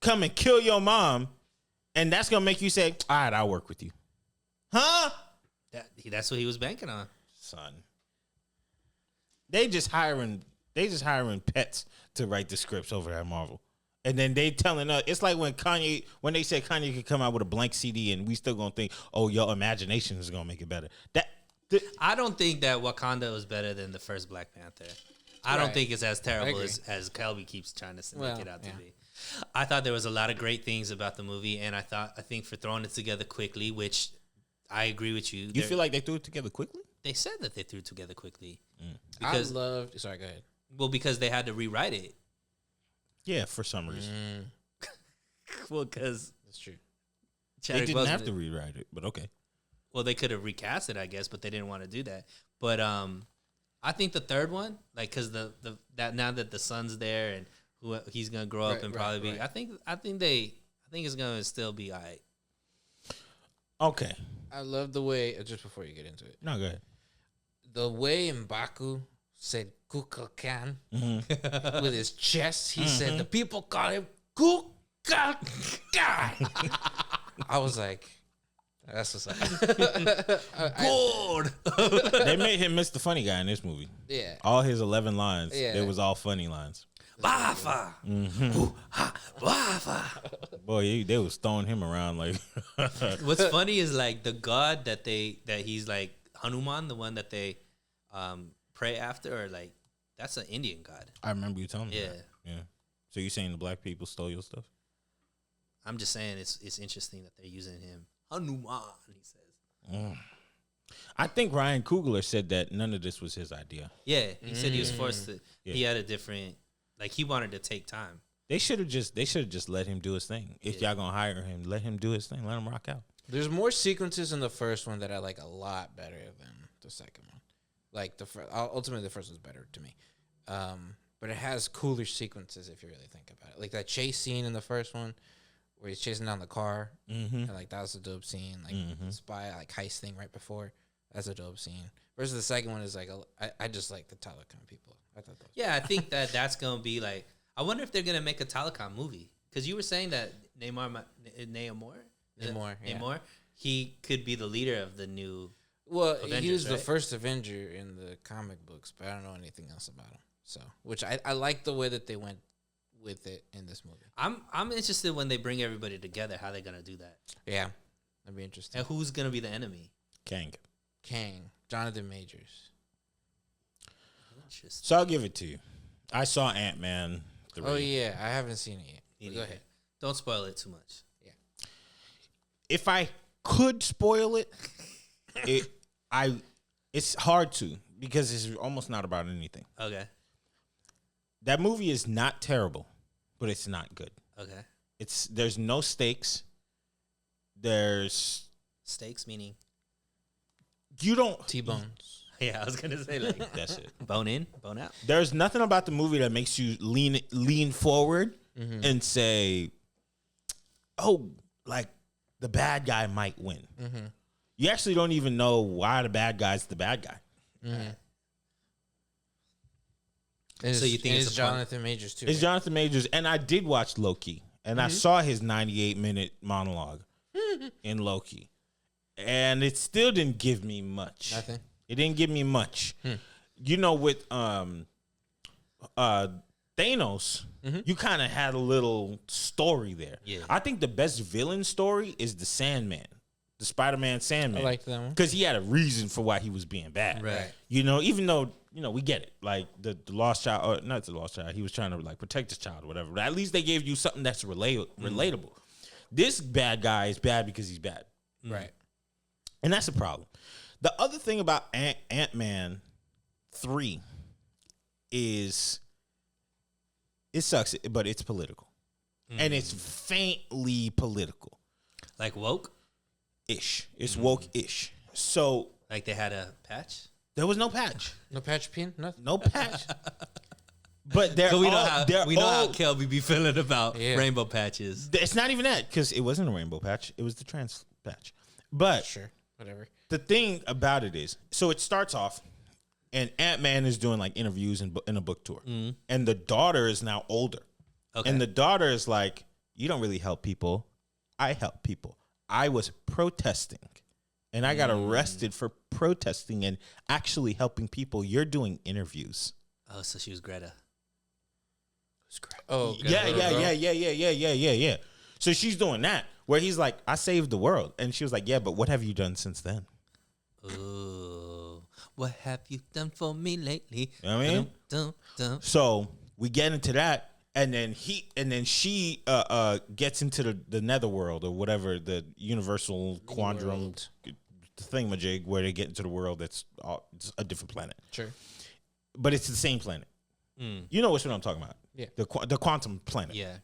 come and kill your mom, and that's gonna make you say, all right, I'll work with you. Huh? That's what he was banking on. Son. They just hiring pets to write the scripts over at Marvel. And then they telling us, it's like when they said Kanye could come out with a blank CD and we still gonna think, oh, your imagination is gonna make it better. I don't think that Wakanda was better than the first Black Panther. I don't think it's as terrible as Kelby keeps trying to make it out to be. I thought there was a lot of great things about the movie, and I think for throwing it together quickly, which I agree with you. You feel like they threw it together quickly? They said that they threw it together quickly. Sorry, go ahead. Well, because they had to rewrite it. Yeah, for some reason. Well, because that's true. They didn't have to rewrite it, but okay. Well, they could have recast it, I guess, but they didn't want to do that. But I think the third one, like, because that now that the son's there and he's gonna grow up and probably be, I think it's gonna still be all right. Okay. I love the way just before you get into it. No, go ahead. The way M'Baku said Kukulkan with his chest, he said the people call him Kukulkan. I was like, that's what's up. Good. They made him Mr. Funny Guy in this movie. Yeah. All his 11 lines, it was all funny lines. Bafa. Bafa. Boy, they was throwing him around like. What's funny is like the god that he's like Hanuman, the one that they pray after, or like that's an Indian god. I remember you telling me. Yeah. That. Yeah. So you saying the black people stole your stuff? I'm just saying it's interesting that they're using him. Hanuman, he says. I think Ryan Coogler said that none of this was his idea. Yeah, he said he was forced to. Yeah. He had a different, like he wanted to take time. They should have just let him do his thing. If y'all gonna hire him, let him do his thing. Let him rock out. There's more sequences in the first one that I like a lot better than the second one. Like ultimately the first one's better to me, but it has cooler sequences if you really think about it. Like that chase scene in the first one, where he's chasing down the car, and like that was a dope scene. Like the spy heist thing right before, that's a dope scene. Versus the second one is like I just like the telecom people. I thought that was I think that's gonna be like. I wonder if they're gonna make a telecom movie because you were saying that Namor, he could be the leader of the new. Well, Avengers, he was right? the first Avenger in the comic books, but I don't know anything else about him. So, which I like the way that they went with it in this movie. I'm interested when they bring everybody together, how they're gonna do that. Yeah, that'd be interesting. And who's gonna be the enemy? Kang, Jonathan Majors. Interesting. So I'll give it to you. I saw AntMan 3. Oh yeah, I haven't seen it yet. Go ahead. Don't spoil it too much. Yeah. If I could spoil it, it's hard to because it's almost not about anything. Okay. That movie is not terrible, but it's not good. Okay. There's no stakes. There's stakes meaning you don't T-bones. Yeah, I was gonna say like that's it. Bone in, bone out. There's nothing about the movie that makes you lean forward and say, "Oh, like the bad guy might win." You actually don't even know why the bad guy's the bad guy. So you think it's Jonathan Majors too? It's Jonathan Majors, and I did watch Loki, and I saw his 98-minute monologue in Loki, and it still didn't give me much. Nothing. It didn't give me much. You know, with Thanos, you kind of had a little story there. Yeah. I think the best villain story is the Sandman, the Spider-Man Sandman. I like that one. Because he had a reason for why he was being bad. Right. You know, even though, we get it. Like the lost child, or not the lost child, he was trying to like protect his child or whatever. But at least they gave you something that's relatable. This bad guy is bad because he's bad. Right. And that's the problem. The other thing about Ant-Man 3 is it sucks, but it's political. And it's faintly political. Like woke-ish. It's woke-ish. So like they had a patch? There was no patch. No patch pin? Nothing? No patch. But we know how Kelby be feeling about rainbow patches. It's not even that, because it wasn't a rainbow patch. It was the trans patch. But sure, whatever. The thing about it is, so it starts off, and Ant-Man is doing like interviews in a book tour, and the daughter is now older, and the daughter is like, "You don't really help people. I help people. I was protesting and I got arrested for protesting and actually helping people. You're doing interviews. Oh, so she was Greta. Oh, Yeah. So she's doing that where he's like, I saved the world. And she was like, yeah, but what have you done since then? Ooh, what have you done for me lately? You know what I mean? Dun. So we get into that. And then she gets into the netherworld or whatever, the universal quantum thingamajig where they get into the world that's it's a different planet. Sure. But it's the same planet. You know what I'm talking about. Yeah. The quantum planet. Yeah.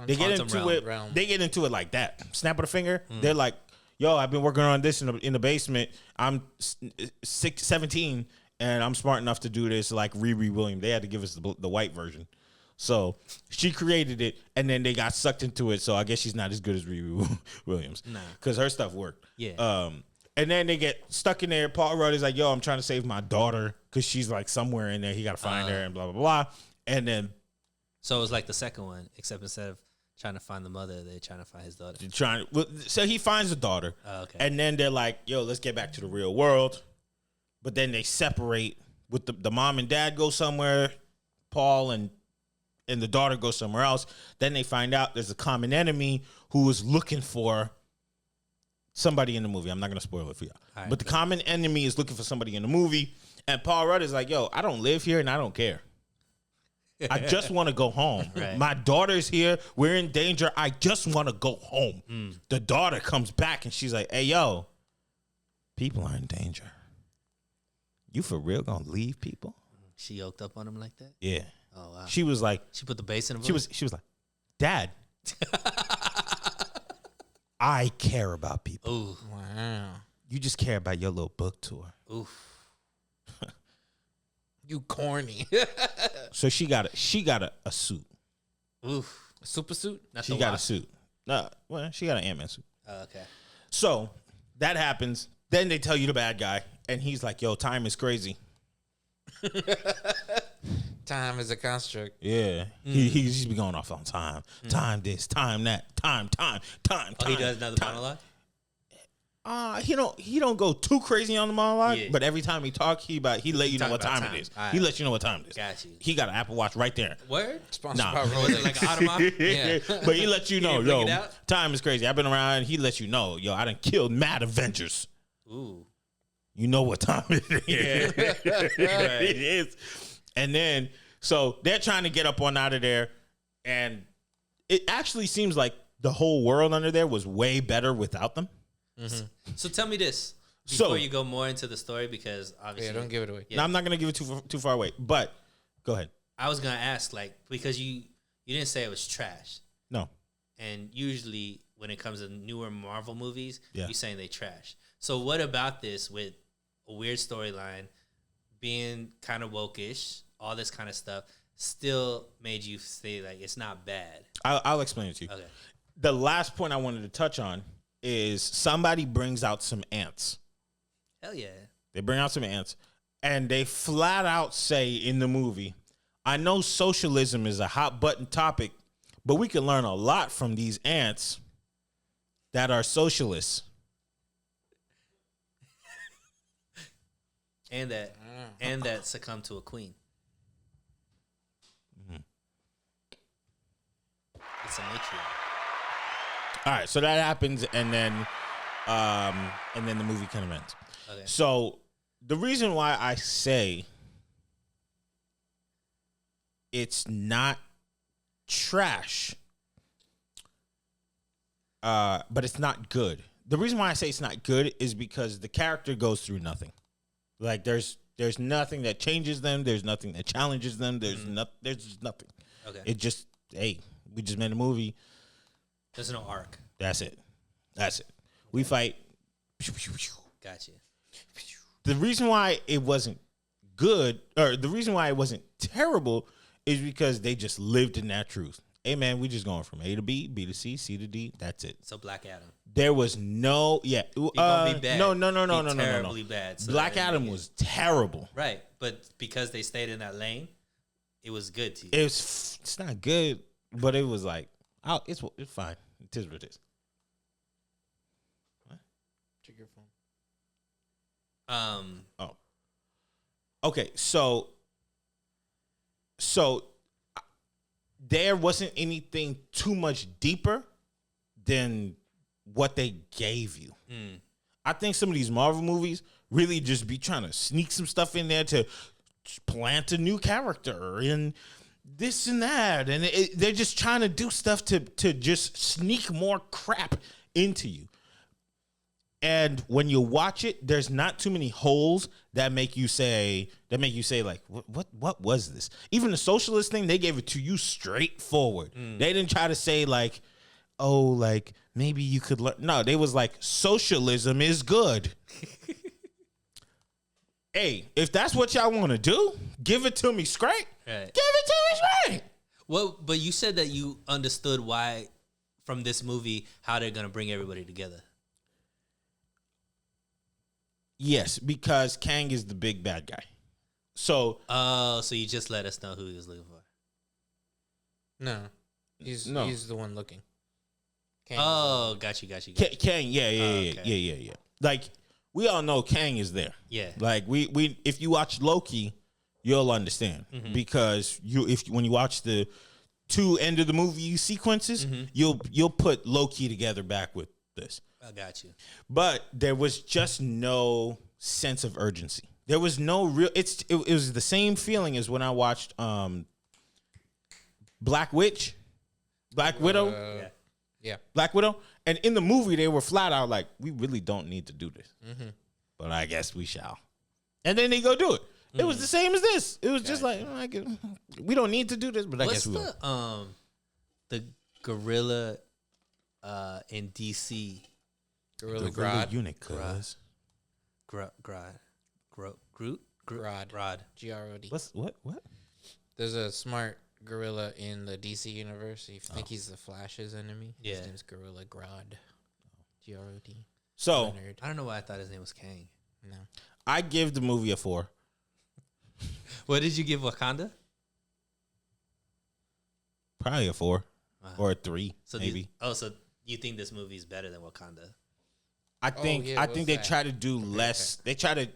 They get into it. They get into it like that. Snap of the finger. They're like, yo, I've been working on this in the basement. I'm 17 and I'm smart enough to do this like Riri Williams. They had to give us the white version. So she created it, and then they got sucked into it. So I guess she's not as good as Riri Williams, because her stuff worked. Yeah. And then they get stuck in there. Paul Rudd is like, "Yo, I'm trying to save my daughter because she's like somewhere in there. He got to find her and blah blah blah." And then so it was like the second one, except instead of trying to find the mother, they're trying to find his daughter. So he finds the daughter, okay. And then they're like, "Yo, let's get back to the real world." But then they separate. With the mom and dad go somewhere, Paul and the daughter goes somewhere else. Then they find out there's a common enemy who is looking for somebody in the movie. I'm not going to spoil it for you. Right, but the common enemy is looking for somebody in the movie. And Paul Rudd is like, yo, I don't live here and I don't care. I just want to go home. Right. My daughter's here. We're in danger. I just want to go home. The daughter comes back and she's like, hey, yo, people are in danger. You for real going to leave people? She yoked up on him like that? Yeah. Oh wow! She was like, she put the bass in. She was like, Dad, I care about people. Ooh, wow! You just care about your little book tour. Oof, you corny. So she got a suit. Oof, a super suit. Not she got a suit. No, well, she got an AntMan suit. Oh, okay. So that happens. Then they tell you the bad guy, and he's like, "Yo, time is crazy." Time is a construct. Yeah. He's be going off on time. Time this, time that, time. Oh, he does another monologue? He don't go too crazy on the monologue, yeah. But every time he talk, he let you know what time it is. Right. He lets you know what time it is. Got you. He got an Apple Watch right there. Word? Sponsored by Rolex. Like an Audemars? Yeah. But he lets you know, bring yo, it out? time is crazy. I've been around. He lets you know, yo, I done killed mad Avengers. Ooh. You know what time it is. Yeah. It is. And then, so they're trying to get up on out of there. And it actually seems like the whole world under there was way better without them. Mm-hmm. So tell me this before you go more into the story, because obviously, don't give it away. Yeah. No, I'm not gonna give it too far away. But go ahead. I was gonna ask, like, because you didn't say it was trash. No. And usually when it comes to newer Marvel movies, Yeah. you're saying they trash. So what about this with a weird storyline, being kind of woke-ish, all this kind of stuff, still made you say like it's not bad? I'll explain it to you. Okay. The last point I wanted to touch on is somebody brings out some ants. Hell yeah. They bring out some ants, and they flat out say in the movie, I know socialism is a hot button topic, but we can learn a lot from these ants that are socialists. And that succumbed to a queen. Mm-hmm. It's a matriarch. All right, so that happens, and then the movie kind of ends. Okay. So the reason why I say it's not trash, but it's not good. The reason why I say it's not good is because the character goes through nothing. Like there's nothing that changes them. There's nothing that challenges them. There's just nothing. Okay. It just, hey, we just made a movie. There's no arc. That's it. We fight. Gotcha. The reason why it wasn't good, or the reason why it wasn't terrible, is because they just lived in that truth. Hey man, we just going from A to B, B to C, C to D. That's it. So Black Adam. There was no, He gonna be bad. No. Terribly bad. So Black Adam was terrible. Right, but because they stayed in that lane, it was good to you. It's not good, but it was like, it's fine. It is what it is. Check your phone. Oh. Okay, so there wasn't anything too much deeper than what they gave you. I think some of these Marvel movies really just be trying to sneak some stuff in there to plant a new character and this and that, and they're just trying to do stuff to just sneak more crap into you. And when you watch it, there's not too many holes that make you say like, what was this? Even the socialist thing, they gave it to you straightforward. They didn't try to say like, oh, like maybe you could learn. No, they was like, socialism is good. Hey, if that's what y'all want to do, give it to me straight. Right. Give it to me straight. Well, but you said that you understood why from this movie how they're gonna bring everybody together. Yes, because Kang is the big bad guy. So, so you just let us know who he was looking for. No, he's the one looking. Kang got you. Kang, yeah. Like we all know Kang is there. Yeah. Like we if you watch Loki, you'll understand because when you watch the 2 end of the movie sequences, you'll put Loki together back with this. I got you. But there was just no sense of urgency. There was no real. It was the same feeling as when I watched Black Widow. Yeah. Black Widow. And in the movie, they were flat out like, we really don't need to do this. But I guess we shall. And then they go do it. It was the same as this. It was just like, we don't need to do this, but I guess we will. The gorilla in DC? Gorilla the Grodd. unit, cuz. Grodd. Grodd. G-R-O-D. What? There's a smart gorilla in the DC universe. You think he's the Flash's enemy? Yeah. His name's Gorilla Grodd. G-R-O-D. So, I don't know why I thought his name was Kang. No. I give the movie a 4. What did you give Wakanda? Probably a 4 or a 3, so maybe. So you think this movie is better than Wakanda? I think they try to do less. They try to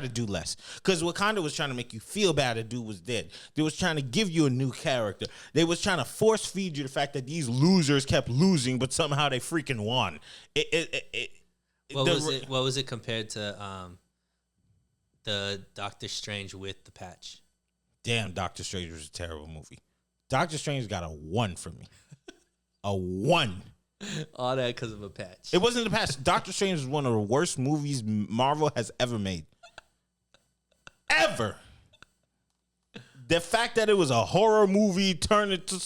do less because Wakanda was trying to make you feel bad a dude was dead. They was trying to give you a new character. They was trying to force feed you the fact that these losers kept losing, but somehow they freaking won. What was it compared to the Doctor Strange with the patch? Damn, Doctor Strange was a terrible movie. Doctor Strange got a 1 from me. A 1. All that because of a patch. It wasn't the patch. Doctor Strange is one of the worst movies Marvel has ever made. Ever. The fact that it was a horror movie turned into...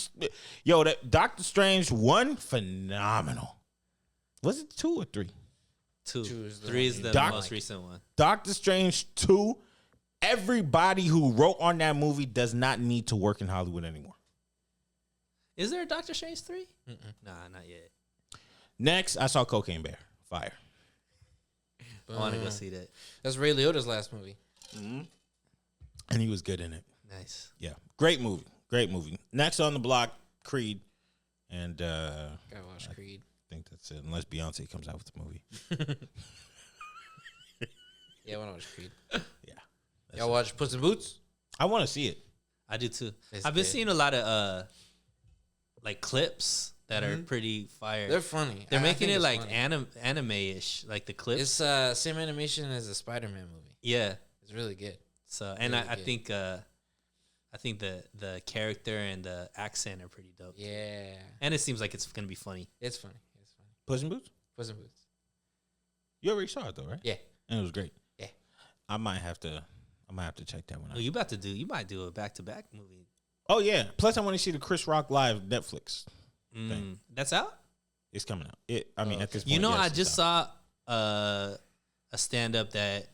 that Doctor Strange 1, phenomenal. Was it 2 or 3? 2. 2 3 is the most recent one. Doctor Strange 2, everybody who wrote on that movie does not need to work in Hollywood anymore. Is there a Doctor Strange 3? Nah, not yet. Next, I saw Cocaine Bear. Fire. I want to go see that. That's Ray Liotta's last movie. And he was good in it. Nice. Yeah. Great movie. Next on the block, Creed. And Gotta watch Creed. I think that's it. Unless Beyonce comes out with the movie. Yeah, I want to watch Creed. Yeah. Y'all watch Puss in Boots? I want to see it. I do too. It's I've been good. seeing a lot of like clips that are pretty fire. They're funny. They're I making think it it's like funny. anime-ish, like the clips. It's same animation as the Spider-Man movie. Yeah. It's really good. So and Really I good. think the character and the accent are pretty dope. Yeah. And it seems like it's gonna be funny. It's funny. Puss in Boots? Puss in Boots. You already saw it though, right? Yeah. And it was great. Yeah. I might have to check that one out. Oh, you might do a back-to-back movie. Oh yeah. Plus I want to see the Chris Rock live Netflix. That's out? It's coming out. At this point. You know, yes, I it's just out. saw a stand-up that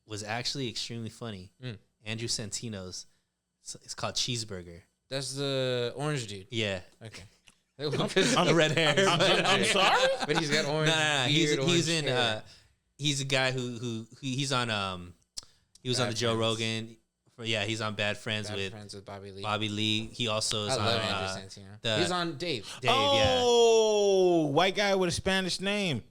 was actually extremely funny. Andrew Santino's. It's called Cheeseburger. That's the orange dude. Yeah. Okay. I'm a red hair. I'm sorry? But he's got orange. Nah. Weird He's orange in. hair. He's a guy who he's on. He was on the Joe Rogan. He's on Bad Friends with Bobby Lee. Bobby Lee. He also is I on. love Andrew Santino. the- He's on Dave. Dave, Oh, white guy with a Spanish name.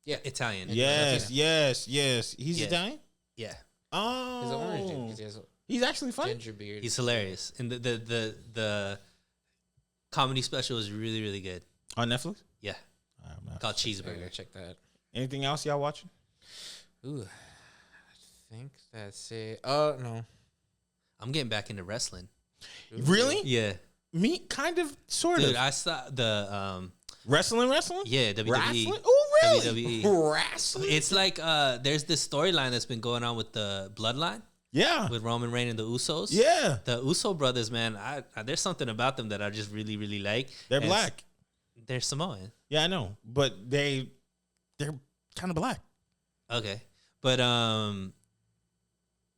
Yeah. Italian. Yes. He's Yeah. Italian. Yeah. Oh, He's an orange dude 'cause he has a he's actually funny. ginger beard. He's hilarious, and the comedy special is really really good. On Netflix. Yeah, I'm called I gotta Cheeseburger. check that. Anything else y'all watching? Ooh, I think that's it. Oh no. I'm getting back into wrestling. Really? Yeah, Me, kind of, sort dude, of. I saw the Wrestling. yeah WWE. Wrestling. Oh, really? WWE. Wrestling. It's like there's this storyline that's been going on with the Bloodline Yeah. with Roman Reigns and the Usos. Yeah. The Uso brothers, man. I there's something about them that I just really really like. They're And black. They're Samoan. Yeah, I know, but they're kind of black. Okay, but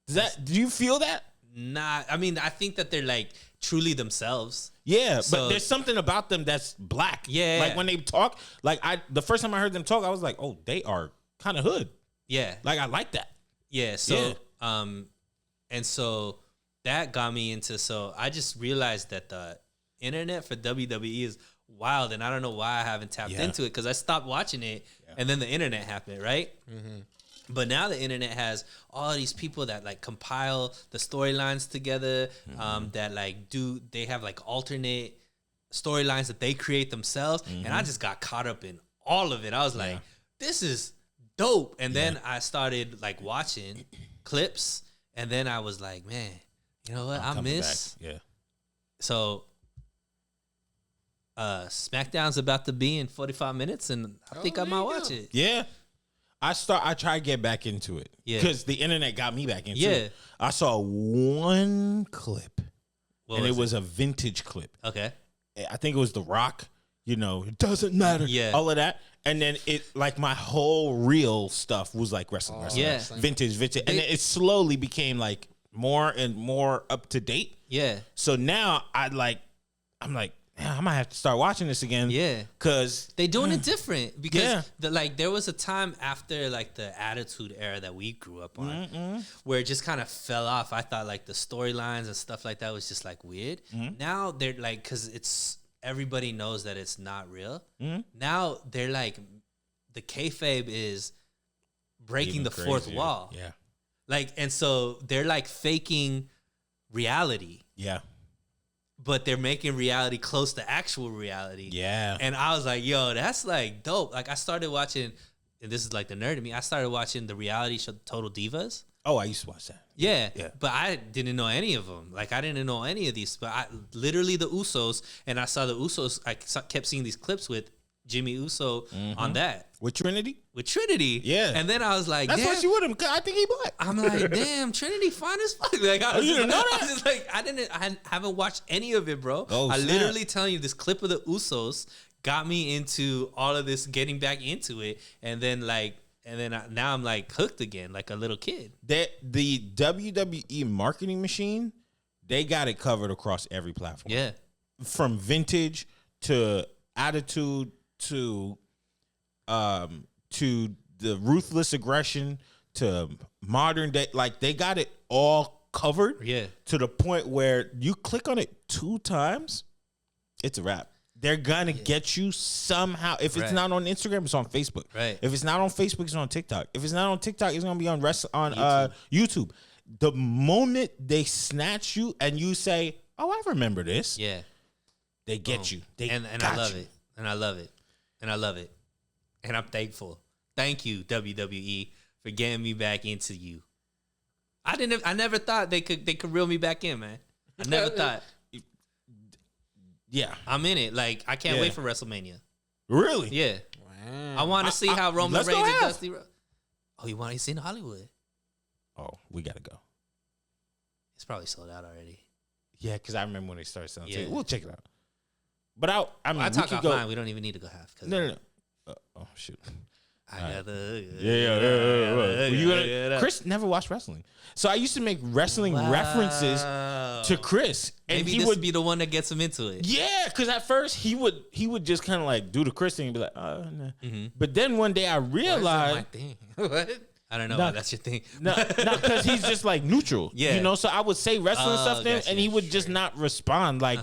Do you feel that? not. I mean, I think that they're like truly themselves. Yeah, So- but there's something about them that's black. Yeah. Like when they talk, like the first time I heard them talk, I was like, oh, they are kind of hood. Yeah, Like I like that. yeah. So and so that got me into. So I just realized that the internet for WWE is wild, and I don't know why I haven't tapped Yeah. into it because I stopped watching it, and then the internet happened, right? Mm-hmm. But now the internet has all these people that like compile the storylines together, that like they have like alternate storylines that they create themselves. And I just got caught up in all of it. I was like, this is dope. And then I started like watching clips, and then I was like, man, you know what? I Coming miss. back. Yeah. So SmackDown's about to be in 45 minutes, and I think I there might you watch go. it. Yeah. I try to get back into it. Yeah. Because the internet got me back into Yeah. it. I saw one clip, What and it was was a vintage clip. Okay. I think it was The Rock. You know, it doesn't matter. Yeah. All of that. And then it, like, my whole real stuff was like wrestling. Yeah. Vintage. And it slowly became like more and more up to date. Yeah. So now I'm like, man, I might have to start watching this again. Yeah. Because They doing it different because Yeah. there was a time after like the Attitude Era that we grew up on where it just kind of fell off. I thought like the storylines and stuff like that was just like weird. Now they're like, because it's everybody knows that it's not real. Now they're like, the kayfabe is breaking even the fourth crazier. wall. Yeah. Like, and so they're like faking reality, Yeah. but they're making reality close to actual reality. Yeah. And I was like, yo, that's like dope. Like I started watching, and this is like the nerd in me, I started watching the reality show Total Divas. Oh, I used to watch that. Yeah. Yeah. But I didn't know any of them. Like I didn't know any of these. But I literally the Usos, and I saw the Usos, kept seeing these clips with Jimmy Uso on that. With Trinity? With Trinity. Yeah. And then I was like, That's damn. why she with him. 'Cause I think he black. I'm like, damn, Trinity fine as fuck. Like, I was, you didn't know I that? was just like, I haven't watched any of it, bro. Oh, I snap. literally telling you, this clip of the Usos got me into all of this, getting back into it, and then now I'm like hooked again, like a little kid. That the WWE marketing machine, they got it covered across every platform. Yeah, From vintage to attitude to the ruthless aggression to modern day. Like they got it all covered. yeah, To the point where you click on it 2 times, it's a wrap. They're gonna get you somehow. If it's Right. not on Instagram, it's on Facebook. Right. If it's not on Facebook, it's on TikTok. If it's not on TikTok, it's gonna be on YouTube. The moment they snatch you and you say, "Oh, I remember this," yeah. they get you. They And got I love you. it, and I love it, and I love it, and I'm thankful. Thank you, WWE, for getting me back into you. I never thought they could reel me back in, man. I never thought. Yeah, I'm in it. Like I can't Yeah. wait for WrestleMania. really. Yeah, Wow. I want to see how Roman let's go Reigns and half. Dusty. Oh, you want to see in Hollywood? Oh, we gotta go. It's probably sold out already. Yeah, because I remember when they started selling tickets. Yeah. We'll check it out. But I mean, I we talk could offline. go. We don't even need to go half. No. Oh shoot. I got the. Yeah. You gonna, Chris never watched wrestling, so I used to make wrestling references to Chris, and Maybe he this would be the one that gets him into it. Yeah, because at first he would just kind of like do the Chris thing and be like, oh, nah. Mm-hmm. But then one day I Why is that my realized, thing? What? I don't know. No. That's your thing. no, because he's just like neutral, Yeah. you know. So I would say wrestling Oh, stuff then, gotcha. and he would just not respond. Like,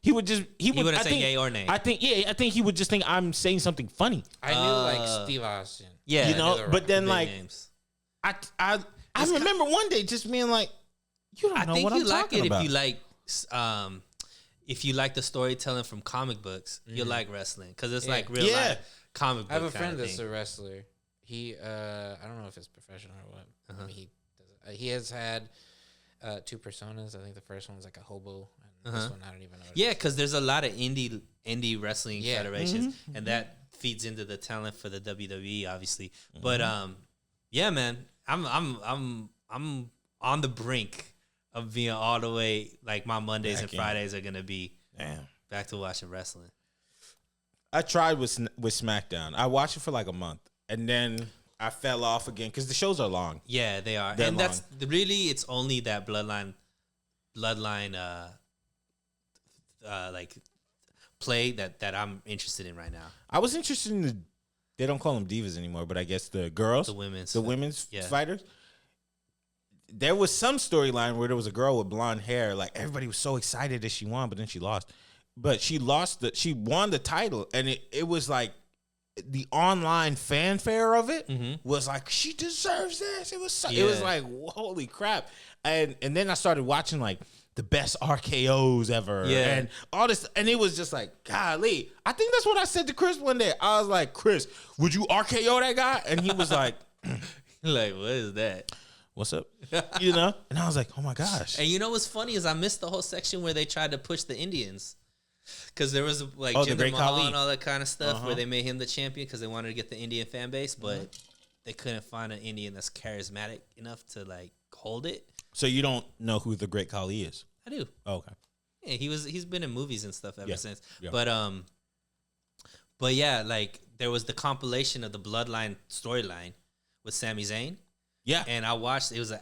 He would just he would. wouldn't I say think, yay or nay. I think he would just think I'm saying something funny. I knew like Steve Austin. Yeah, You know, but then big like names. I remember one day just being like, you don't know what I'm talking about. If you like the storytelling from comic books, you'll like wrestling because it's like real Yeah. life comic book. I have a kind friend of that's thing. a wrestler. He I don't know if it's professional or what. I mean, he has had 2 personas. I think the first one's like a hobo, and this one I don't even know. What Yeah, because there's a lot of indie wrestling Yeah. federations, and that feeds into the talent for the WWE, obviously. But yeah, man, I'm on the brink of being all the way like my Mondays and Fridays are gonna be back to watching wrestling. I tried with SmackDown. I watched it for like a month, and then I fell off again because the shows are long. Yeah, they are, They're and long. that's really it's only that bloodline, like play that I'm interested in right now. I was interested in they don't call them divas anymore, but I guess the girls, The women's the fighters. There was some storyline where there was a girl with blonde hair. Like everybody was so excited that she won, but then she lost. But she won the title, and it was like the online fanfare of it was like she deserves this. It was it was like holy crap, and then I started watching like the best RKOs ever, and all this, and it was just like golly. I think that's what I said to Chris one day. I was like, Chris, would you RKO that guy? And he was like, like what is that? What's up? You know? And I was like, oh my gosh. And you know what's funny is I missed the whole section where they tried to push the Indians. Because there was like Jinder Mahal and all that kind of stuff where they made him the champion because they wanted to get the Indian fan base, but they couldn't find an Indian that's charismatic enough to like hold it. So you don't know who the Great Khali is? I do. Oh, okay. Yeah, he's been in movies and stuff ever since. Yeah. But yeah, like there was the compilation of the Bloodline storyline with Sammie Zayne. Yeah. And I watched, it's an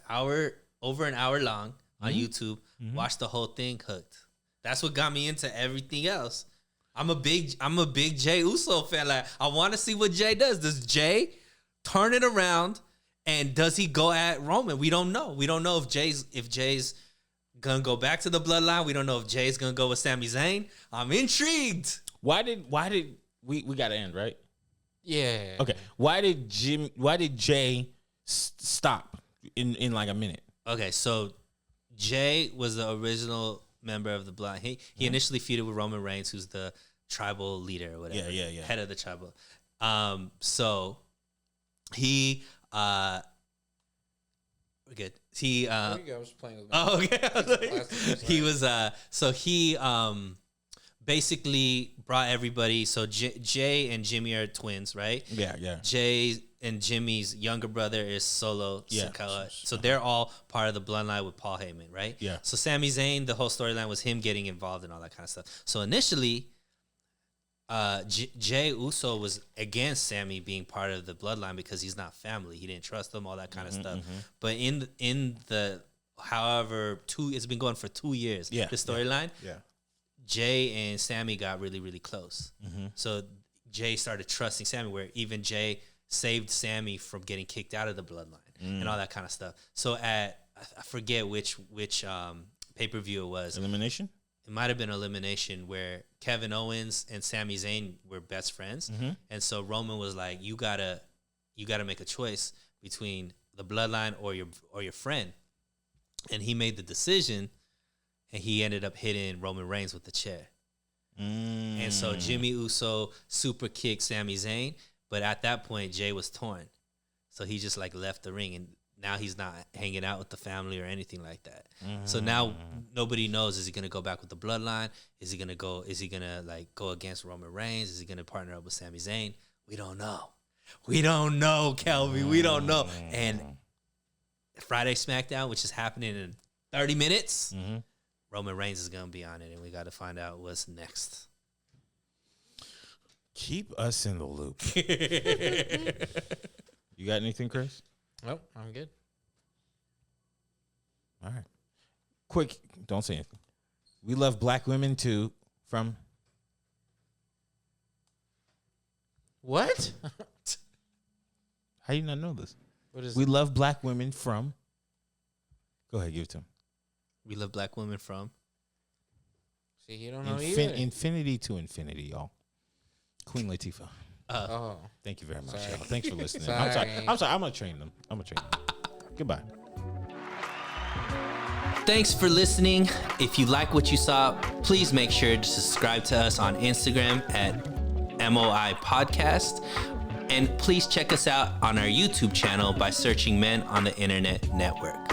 hour, over an hour long on YouTube. Watched the whole thing, hooked. That's what got me into everything else. I'm a big Jey Uso fan. Like, I want to see what Jey does. Does Jey turn it around, and does he go at Roman? We don't know. We don't know if Jey's gonna go back to the Bloodline. We don't know if Jey's gonna go with Sammie Zayne. I'm intrigued. Why did we got to end, right? Yeah. Okay. Why did Jey stop in like a minute? Okay, so Jey was the original member of the Bloodline. He initially feuded with Roman Reigns, who's the tribal leader or whatever. Yeah. Head of the tribal. So he we're good. He There you go. I was playing with oh okay. He was so he basically brought everybody. So Jey and Jimmy are twins, right? Yeah. Jey and Jimmy's younger brother is Solo Sikoa. So they're all part of the Bloodline with Paul Heyman, right? Yeah. So Sammie Zayne, the whole storyline was him getting involved and all that kind of stuff. So initially, Jey Uso was against Sammie being part of the Bloodline because he's not family. He didn't trust them, all that kind of stuff. But in the however it's been going for 2 years. Yeah. The storyline. Yeah. Jey and Sammie got really, really close. So Jey started trusting Sammie, where even Jey saved Sammie from getting kicked out of the Bloodline and all that kind of stuff. So I forget which pay-per-view it was. Elimination? It might have been Elimination, where Kevin Owens and Sammie Zayne were best friends. And so Roman was like, you gotta make a choice between the Bloodline or your friend. And he made the decision, and he ended up hitting Roman Reigns with the chair. And so Jimmy Uso super kicked Sammie Zayne, but at that point Jey was torn, so he just like left the ring, and now he's not hanging out with the family or anything like that. So now nobody knows, is he gonna go back with the Bloodline? Is he gonna like go against Roman Reigns? Is he gonna partner up with Sammie Zayne? We don't know, Kelby. We don't know. And Friday SmackDown, which is happening in 30 minutes, Roman Reigns is going to be on it, and we got to find out what's next. Keep us in the loop. You got anything, Chris? Nope, I'm good. All right. Quick, don't say anything. We love black women too. From What? how you not know this? What is We it? love black women from. Go ahead, give it to him. We love black women from. See, you don't know either. Infinity to infinity, y'all. Queen Latifah. Oh. Thank you very much, Sorry. y'all. Thanks for listening. Sorry. I'm sorry. I'm going to train them. Goodbye. Thanks for listening. If you like what you saw, please make sure to subscribe to us on Instagram at MOI Podcast. And please check us out on our YouTube channel by searching Men on the Internet Network.